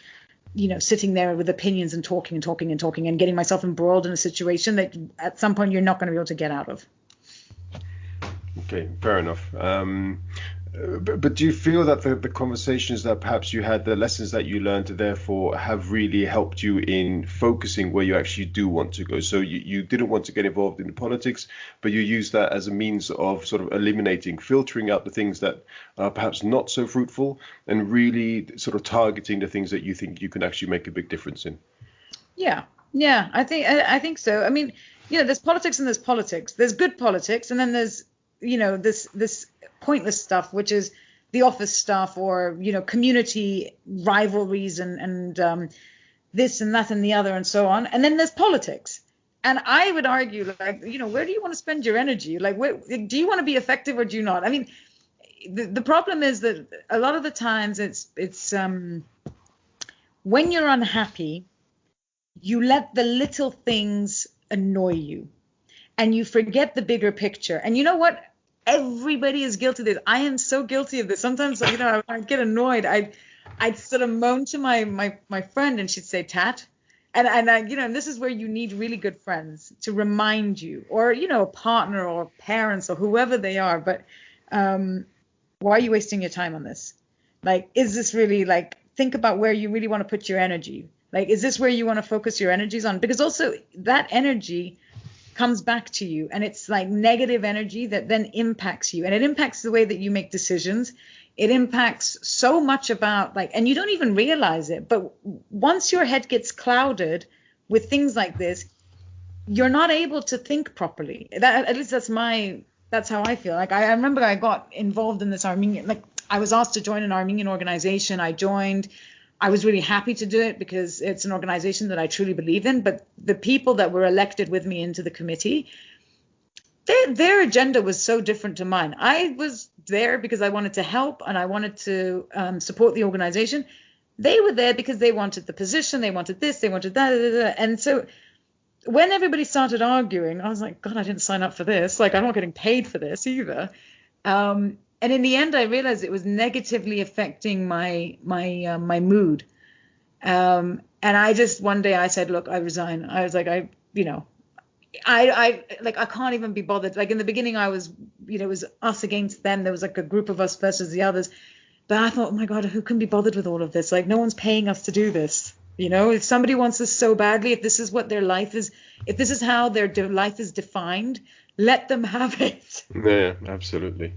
sitting there with opinions and talking and getting myself embroiled in a situation that at some point you're not going to be able to get out of. Okay, fair enough. But do you feel that the conversations that perhaps you had, the lessons that you learned, therefore have really helped you in focusing where you actually do want to go? So you didn't want to get involved in politics, but you use that as a means of sort of eliminating, filtering out the things that are perhaps not so fruitful, and really sort of targeting the things that you think you can actually make a big difference in. Yeah, yeah, I think so. I mean, there's politics and there's politics. There's good politics, and then there's this pointless stuff, which is the office stuff, or community rivalries and this and that and the other and so on. And then there's politics. And I would argue, like, where do you want to spend your energy? Like, do you want to be effective or do you not? I mean, the problem is that a lot of the times it's when you're unhappy, you let the little things annoy you and you forget the bigger picture. And you know what? Everybody is guilty of this. I am so guilty of this. Sometimes, I get annoyed. I'd sort of moan to my friend and she'd say, Tat. And and this is where you need really good friends to remind you, or, a partner or parents or whoever they are. But why are you wasting your time on this? Like, is this really, like, think about where you really want to put your energy. Like, is this where you want to focus your energies on? Because also that energy comes back to you, and it's like negative energy that then impacts you, and it impacts the way that you make decisions. It impacts so much about, like, and you don't even realize it, but once your head gets clouded with things like this, you're not able to think properly. At least that's how I feel. Like, I remember I got involved in this Armenian, like, I was asked to join an Armenian organization. I joined. I was really happy to do it because it's an organization that I truly believe in. But the people that were elected with me into the committee, their agenda was so different to mine. I was there because I wanted to help and I wanted to support the organization. They were there because they wanted the position, they wanted this, they wanted that. And so when everybody started arguing, I was like, God, I didn't sign up for this. Like, I'm not getting paid for this either. And in the end, I realized it was negatively affecting my mood. And I just, one day I said, look, I resign. I was like, I can't even be bothered. Like, in the beginning, I was, it was us against them. There was like a group of us versus the others. But I thought, oh my God, who can be bothered with all of this? Like, no one's paying us to do this. If somebody wants this so badly, if this is what their life is, if this is how their life is defined, let them have it. Yeah, absolutely.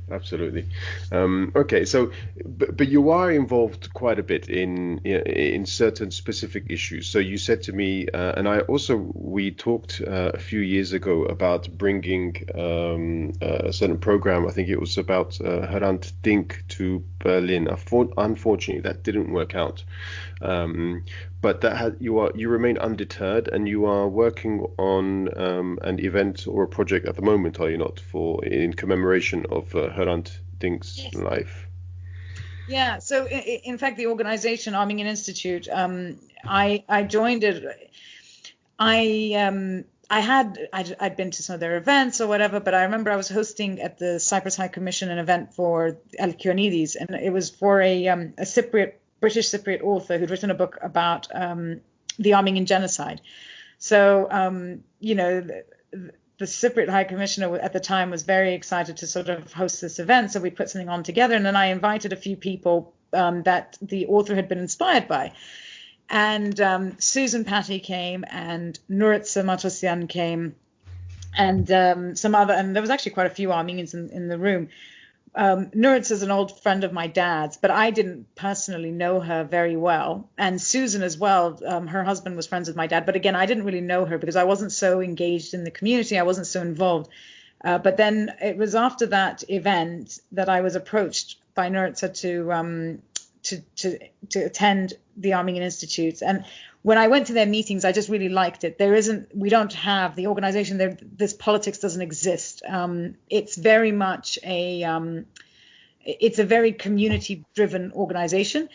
Okay, so but you are involved quite a bit in certain specific issues. So you said to me, and we talked a few years ago about bringing a certain program. I think it was about Hrant Dink to Berlin. Unfortunately, that didn't work out. But you remain undeterred, and you are working on an event or a project at the moment, are you not, in commemoration of Hrant Dink's life? Yeah. So in fact, the organization Armenian Institute, I joined it. I'd been to some of their events or whatever, but I remember I was hosting at the Cyprus High Commission an event for Elkionides, and it was for a British Cypriot author who'd written a book about the Armenian genocide. So, the Cypriot High Commissioner at the time was very excited to sort of host this event. So we put something on together, and then I invited a few people that the author had been inspired by. And Susan Patty came, and Nuritsa Matosyan came, and some other, and there was actually quite a few Armenians in the room. Nuritsa is an old friend of my dad's, but I didn't personally know her very well. And Susan as well, her husband was friends with my dad. But again, I didn't really know her because I wasn't so engaged in the community. I wasn't so involved. But then it was after that event that I was approached by Nuritsa to attend the Armenian Institute. And when I went to their meetings, I just really liked it. We don't have the organization there. This politics doesn't exist. It's very much it's a very community-driven organization,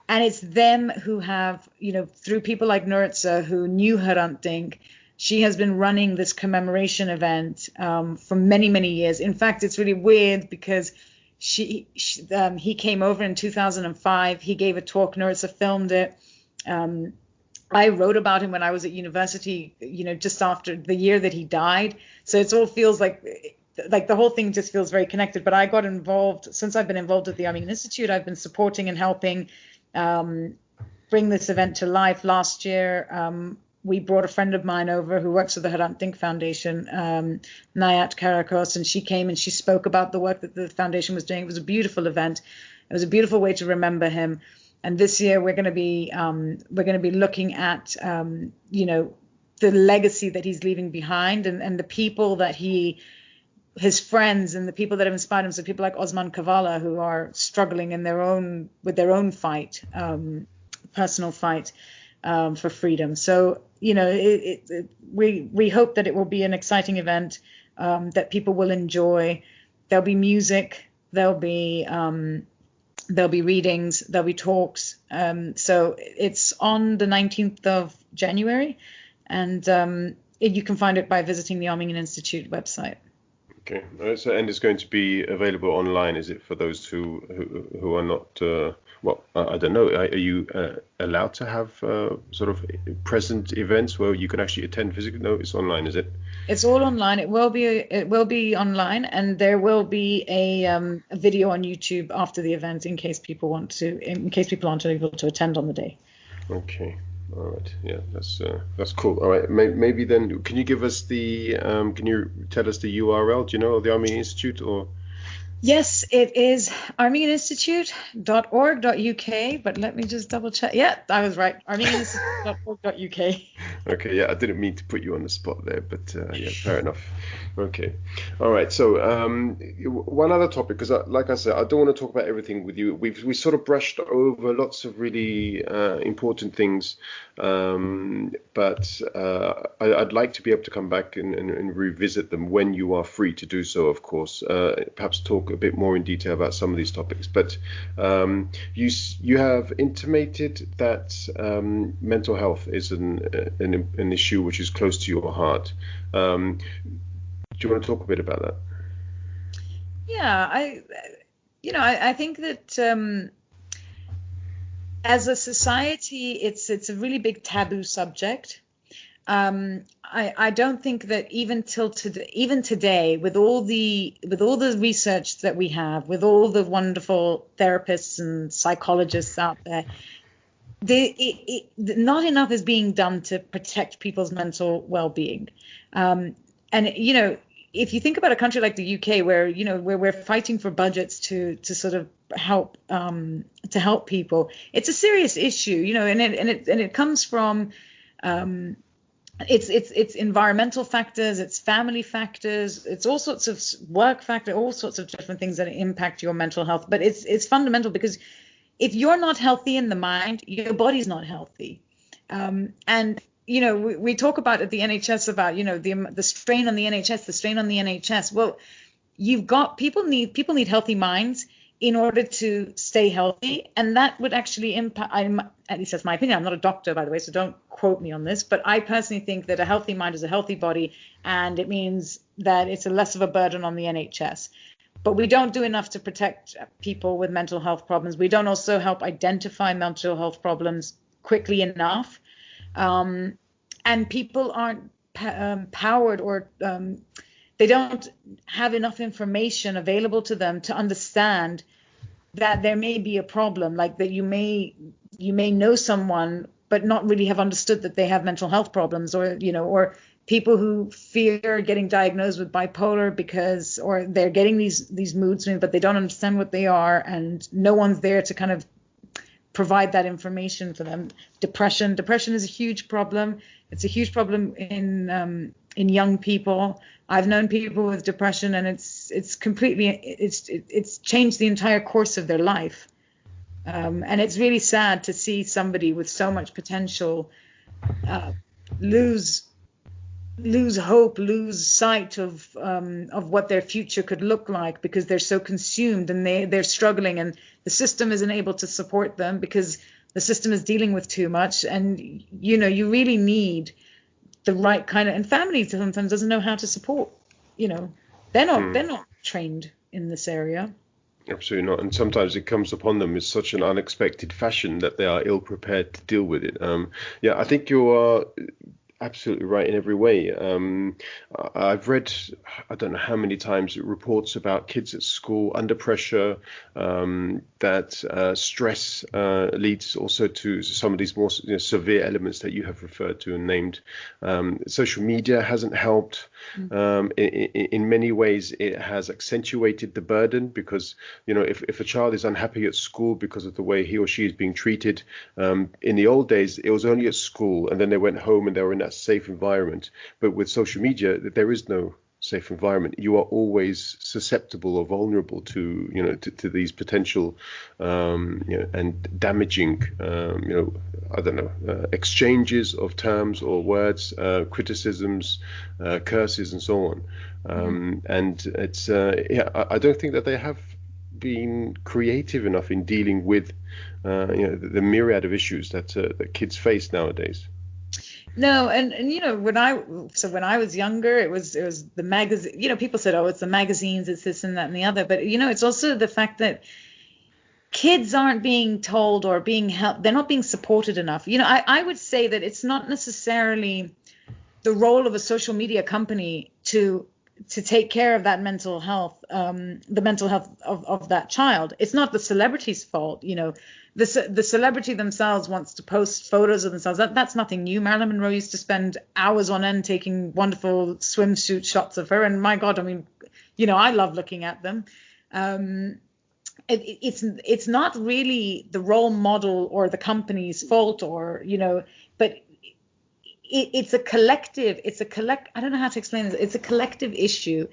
and it's them who have, through people like Nuritsa who knew Hrant Dink. She has been running this commemoration event for many, many years. In fact, it's really weird because he came over in 2005. He gave a talk. Nuritsa filmed it. I wrote about him when I was at university, just after the year that he died. So it all feels like like the whole thing just feels very connected. But I got involved, since I've been involved with the Armenian Institute, I've been supporting and helping bring this event to life. Last year, we brought a friend of mine over who works with the Hrant Dink Foundation, Nayat Karakos, and she came and she spoke about the work that the foundation was doing. It was a beautiful event. It was a beautiful way to remember him. And this year we're going to be looking at the legacy that he's leaving behind, and the people that his friends and the people that have inspired him. So people like Osman Kavala, who are struggling with their own fight, personal fight for freedom. So we hope that it will be an exciting event that people will enjoy. There'll be music. There'll be readings. There'll be talks. So it's on the 19th of January, and you can find it by visiting the Armenian Institute website. Okay, and it's going to be available online, is it, for those who are not? I don't know. Are you allowed to have sort of present events where you can actually attend physically? No, it's online, is it? It's all online. It will be online, and there will be a video on YouTube after the event in case people aren't able to attend on the day. Okay. All right. Yeah, that's cool. All right. Maybe then, can you give us can you tell us the URL? Do you know, of the Armenian Institute, or? Yes, it is armenianinstitute.org.uk, but let me just double check. Yeah, I was right. armenianinstitute.org.uk. Okay, yeah, I didn't mean to put you on the spot there, but yeah, fair enough. Okay, all right. So one other topic, because like I said, I don't want to talk about everything with you. We sort of brushed over lots of really important things, but I'd like to be able to come back and revisit them when you are free to do so, of course. Perhaps talk a bit more in detail about some of these topics. But you have intimated that mental health is an issue which is close to your heart. Do you want to talk a bit about that? Yeah, I think that as a society, it's a really big taboo subject. I don't think that even today, with all the research that we have, with all the wonderful therapists and psychologists out there, not enough is being done to protect people's mental well-being. And if you think about a country like the UK, where we're fighting for budgets to sort of help people, it's a serious issue, and it comes from it's environmental factors, it's family factors, it's all sorts of work factors, all sorts of different things that impact your mental health. But it's fundamental, because if you're not healthy in the mind, your body's not healthy. And we talk about at the NHS about the strain on the NHS, the strain on the NHS. Well, people need healthy minds in order to stay healthy, and that would actually impact. At least that's my opinion. I'm not a doctor, by the way, so don't quote me on this. But I personally think that a healthy mind is a healthy body, and it means that it's a less of a burden on the NHS. But we don't do enough to protect people with mental health problems. We don't also help identify mental health problems quickly enough. And people aren't powered, or they don't have enough information available to them to understand that there may be a problem, like that you may know someone but not really have understood that they have mental health problems, or people who fear getting diagnosed with bipolar or they're getting these mood swings, but they don't understand what they are, and no one's there to kind of provide that information for them. Depression is a huge problem. It's a huge problem in young people. I've known people with depression, and it's changed the entire course of their life. And it's really sad to see somebody with so much potential lose hope, lose sight of what their future could look like, because they're so consumed and they're struggling, and the system isn't able to support them because the system is dealing with too much. And you really need the right kind of, and families sometimes doesn't know how to support. They're not trained in this area. Absolutely not. And sometimes it comes upon them in such an unexpected fashion that they are ill prepared to deal with it. I think you are absolutely right in every way. I've read, I don't know how many times, reports about kids at school under pressure, that stress leads also to some of these more severe elements that you have referred to and named. Social media hasn't helped. In many ways, it has accentuated the burden because, if a child is unhappy at school because of the way he or she is being treated, in the old days, it was only at school and then they went home and they were in that safe environment. But with social media, there is no safe environment. You are always susceptible or vulnerable to these potential and damaging exchanges of terms or words, criticisms, curses, and so on. And it's I don't think that they have been creative enough in dealing with the myriad of issues that kids face nowadays. No, and when I was younger, it was the magazine. People said, oh, it's the magazines, it's this and that and the other. But it's also the fact that kids aren't being told or being helped. They're not being supported enough. I would say that it's not necessarily the role of a social media company to take care of that mental health, the mental health of that child. It's not the celebrity's fault. The celebrity themselves wants to post photos of themselves. That's nothing new. Marilyn Monroe used to spend hours on end taking wonderful swimsuit shots of her. And my God, I mean, I love looking at them. It's not really the role model or the company's fault but it's a collective. I don't know how to explain this. It's a collective issue.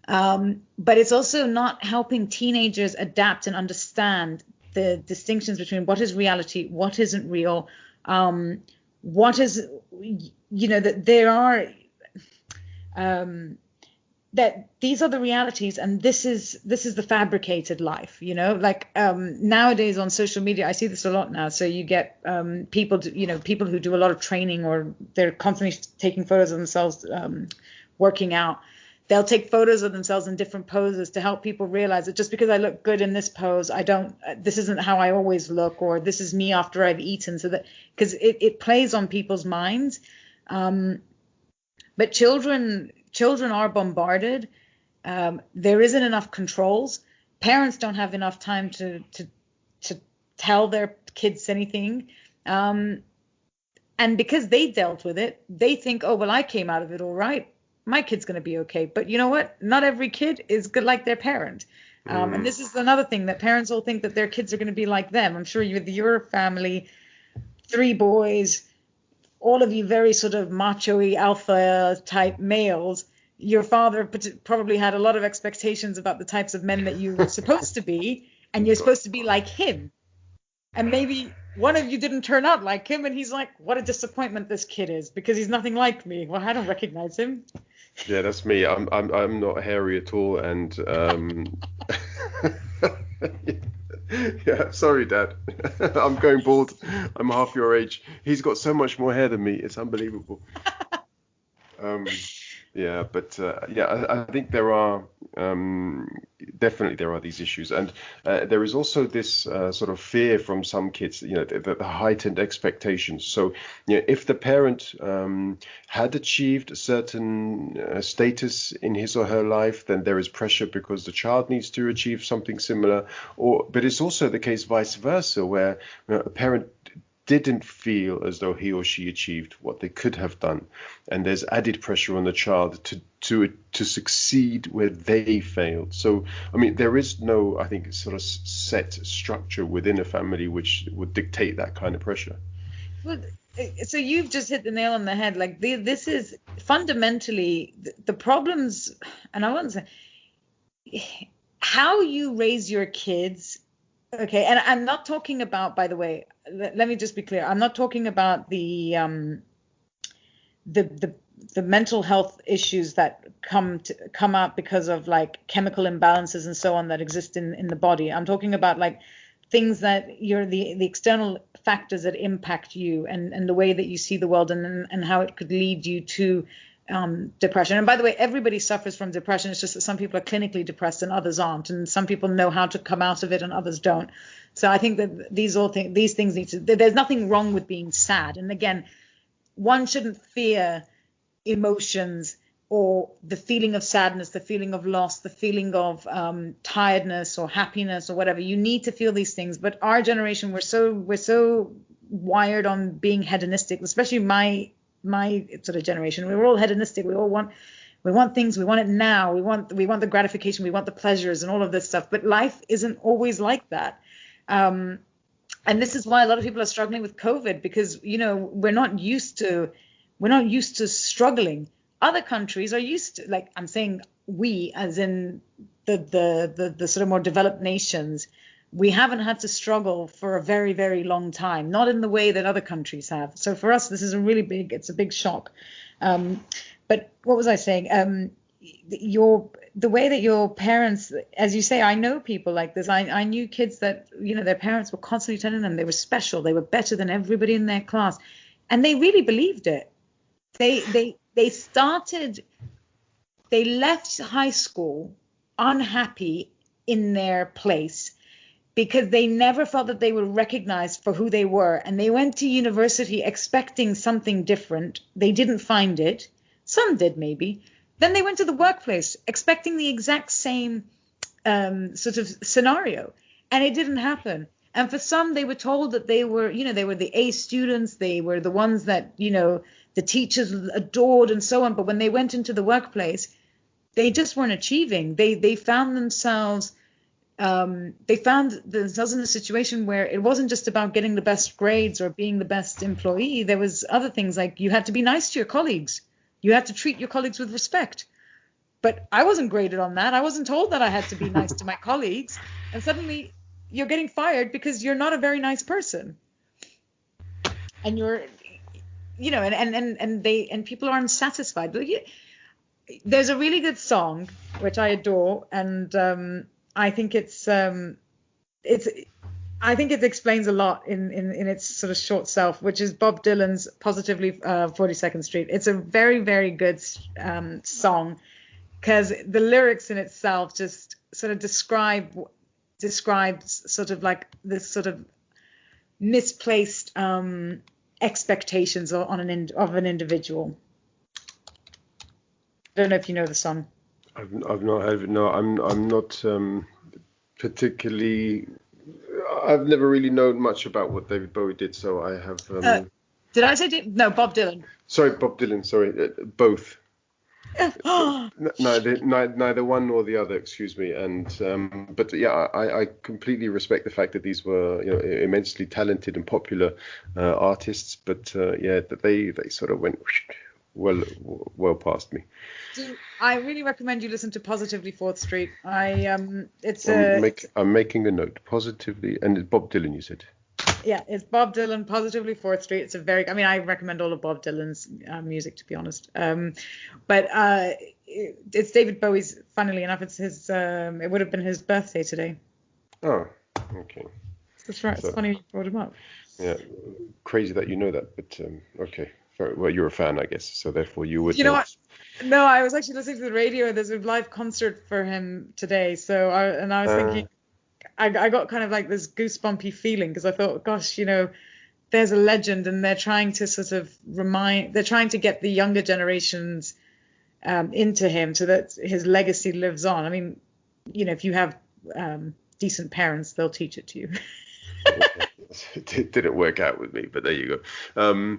But it's also not helping teenagers adapt and understand the distinctions between what is reality, what isn't real, what is, that there are, that these are the realities and this is the fabricated life, nowadays on social media, I see this a lot now. So you get people who do a lot of training or they're constantly taking photos of themselves working out. They'll take photos of themselves in different poses to help people realize that just because I look good in this pose, this isn't how I always look, or this is me after I've eaten. So that, because it plays on people's minds. But children are bombarded. There isn't enough controls. Parents don't have enough time to tell their kids anything. And because they dealt with it, they think, oh, well, I came out of it all right. My kid's going to be okay. But you know what? Not every kid is good like their parent. And this is another thing, that parents all think that their kids are going to be like them. I'm sure with your family, 3 boys, all of you very sort of macho-y alpha type males, your father probably had a lot of expectations about the types of men that you were supposed to be, and you're supposed to be like him. And maybe one of you didn't turn out like him, and he's like, what a disappointment this kid is, because he's nothing like me. Well, I don't recognize him. Yeah, that's me. I'm not hairy at all, and yeah, sorry, Dad. I'm going bald. I'm half your age. He's got so much more hair than me. It's unbelievable. Yeah, but I think there are definitely these issues, and there is also this sort of fear from some kids, the heightened expectations. So, if the parent had achieved a certain status in his or her life, then there is pressure because the child needs to achieve something similar. But it's also the case vice versa, where a parent didn't feel as though he or she achieved what they could have done, and there's added pressure on the child to succeed where they failed. So I mean, there is no, I think, sort of set structure within a family which would dictate that kind of pressure. Well, so you've just hit the nail on the head. Like this is fundamentally the problems, and I want to say how you raise your kids. Okay, and I'm not talking about, by the way, let me just be clear. I'm not talking about the mental health issues that come out because of like chemical imbalances and so on that exist in the body. I'm talking about like things that you're the external factors that impact you and the way that you see the world and how it could lead you to depression. And by the way, everybody suffers from depression. It's just that some people are clinically depressed and others aren't, and some people know how to come out of it and others don't. So I think that these things need to. There's nothing wrong with being sad. And again, one shouldn't fear emotions or the feeling of sadness, the feeling of loss, the feeling of tiredness or happiness or whatever. You need to feel these things. But our generation, we're so wired on being hedonistic, especially my sort of generation. We're all hedonistic. We want things. We want it now. We want the gratification. We want the pleasures and all of this stuff. But life isn't always like that. And this is why a lot of people are struggling with COVID, because, we're not used to struggling. Other countries are used to, like, I'm saying we, as in the sort of more developed nations, we haven't had to struggle for a very, very long time, not in the way that other countries have. So for us, this is it's a big shock. But what was I saying? The way that your parents, as you say, I know people like this. I knew kids that, their parents were constantly telling them they were special. They were better than everybody in their class. And they really believed it. They left high school unhappy in their place because they never felt that they were recognized for who they were. And they went to university expecting something different. They didn't find it. Some did, maybe. Then they went to the workplace expecting the exact same sort of scenario. And it didn't happen. And for some, they were told that they were the A students. They were the ones that, the teachers adored and so on. But when they went into the workplace, they just weren't achieving. They found themselves in a situation where it wasn't just about getting the best grades or being the best employee. There was other things, like you had to be nice to your colleagues. You had to treat your colleagues with respect. But I wasn't graded on that. I wasn't told that I had to be nice to my colleagues. And suddenly you're getting fired because you're not a very nice person. And you're, and people are unsatisfied. But there's a really good song which I adore, and I think it explains a lot in its sort of short self, which is Bob Dylan's "Positively 42nd Street." It's a very, very good song, because the lyrics in itself just sort of describes sort of like this sort of misplaced expectations of an individual. I don't know if you know the song. I've not heard of it. No, I'm not particularly. I've never really known much about what David Bowie did, so I have. Did I say no? Bob Dylan. Sorry, Bob Dylan. Sorry, both. Neither one nor the other. Excuse me. And but yeah, I completely respect the fact that these were immensely talented and popular artists, but that they sort of went well past me. I really recommend you listen to Positively 4th Street. I'm making a note. Positively, and it's Bob Dylan, you said. Yeah, it's Bob Dylan, Positively 4th Street. I recommend all of Bob Dylan's music, to be honest. But it's David Bowie's. Funnily enough, it's his. It would have been his birthday today. Oh, okay. That's right. So, it's funny you brought him up. Yeah, crazy that you know that, but okay. Well, you're a fan, I guess, so therefore you would. You know what? No, I was actually listening to the radio. There's a live concert for him today, so I was thinking, I got kind of like this goosebumpy feeling, because I thought, gosh, there's a legend, and they're trying to sort of they're trying to get the younger generations into him so that his legacy lives on. I mean, if you have decent parents, they'll teach it to you. It didn't work out with me, but there you go. I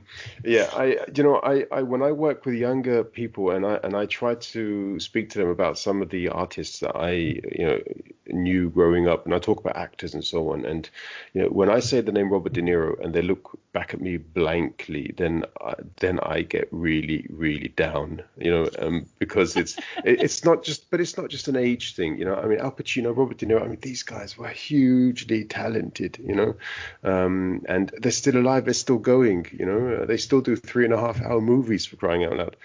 when I work with younger people and I try to speak to them about some of the artists that I knew growing up, and I talk about actors and so on, and when I say the name Robert De Niro and they look back at me blankly, then I get really, really down, because it's not just an age thing, I mean, Al Pacino, Robert De Niro, I mean, these guys were hugely talented, and they're still alive, they're still going, they still do 3.5-hour movies, for crying out loud.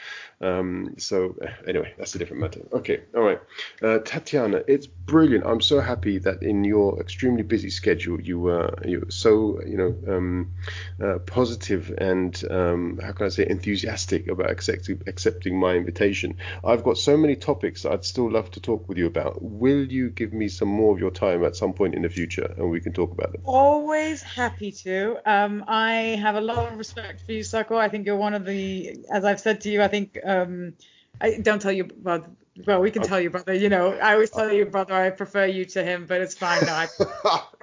So anyway, that's a different matter. Okay, all right. Tatiana, it's brilliant. I'm so happy that in your extremely busy schedule, you were so positive and how can I say enthusiastic about accepting my invitation. I've got so many topics I'd still love to talk with you about. Will you give me some more of your time at some point in the future, and we can talk about them? Always happy to. I have a lot of respect for you, Sako. I think you're one of the, as I've said to you, I think, I don't tell you about, well, we can tell your brother, I always tell your brother I prefer you to him, but it's fine. No,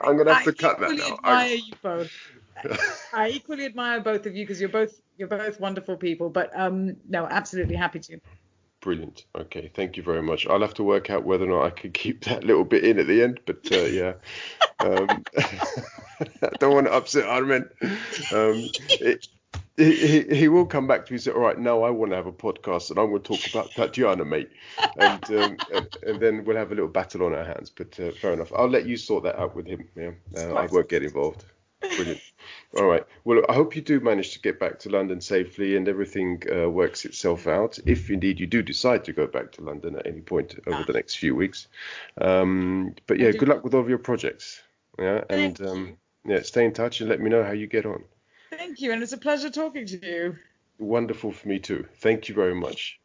I'm gonna have I to cut that equally now. admire you both. I equally admire both of you because you're both wonderful people. But no, absolutely happy to. Brilliant. Okay, thank you very much. I'll have to work out whether or not I can keep that little bit in at the end, but yeah. I don't want to upset Armin. He will come back to me and say, all right, now I want to have a podcast and I'm going to talk about Tatiana, mate. And then we'll have a little battle on our hands. But fair enough. I'll let you sort that out with him. Yeah, I won't get involved. Brilliant. All right. Well, I hope you do manage to get back to London safely and everything works itself out, if indeed you do decide to go back to London at any point over the next few weeks. But yeah, good luck with all of your projects. Yeah, and yeah, stay in touch and let me know how you get on. Thank you, and it's a pleasure talking to you. Wonderful for me too. Thank you very much.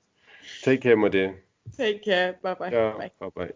Take care, my dear. Take care. Bye-bye. Ciao. Bye. Bye-bye.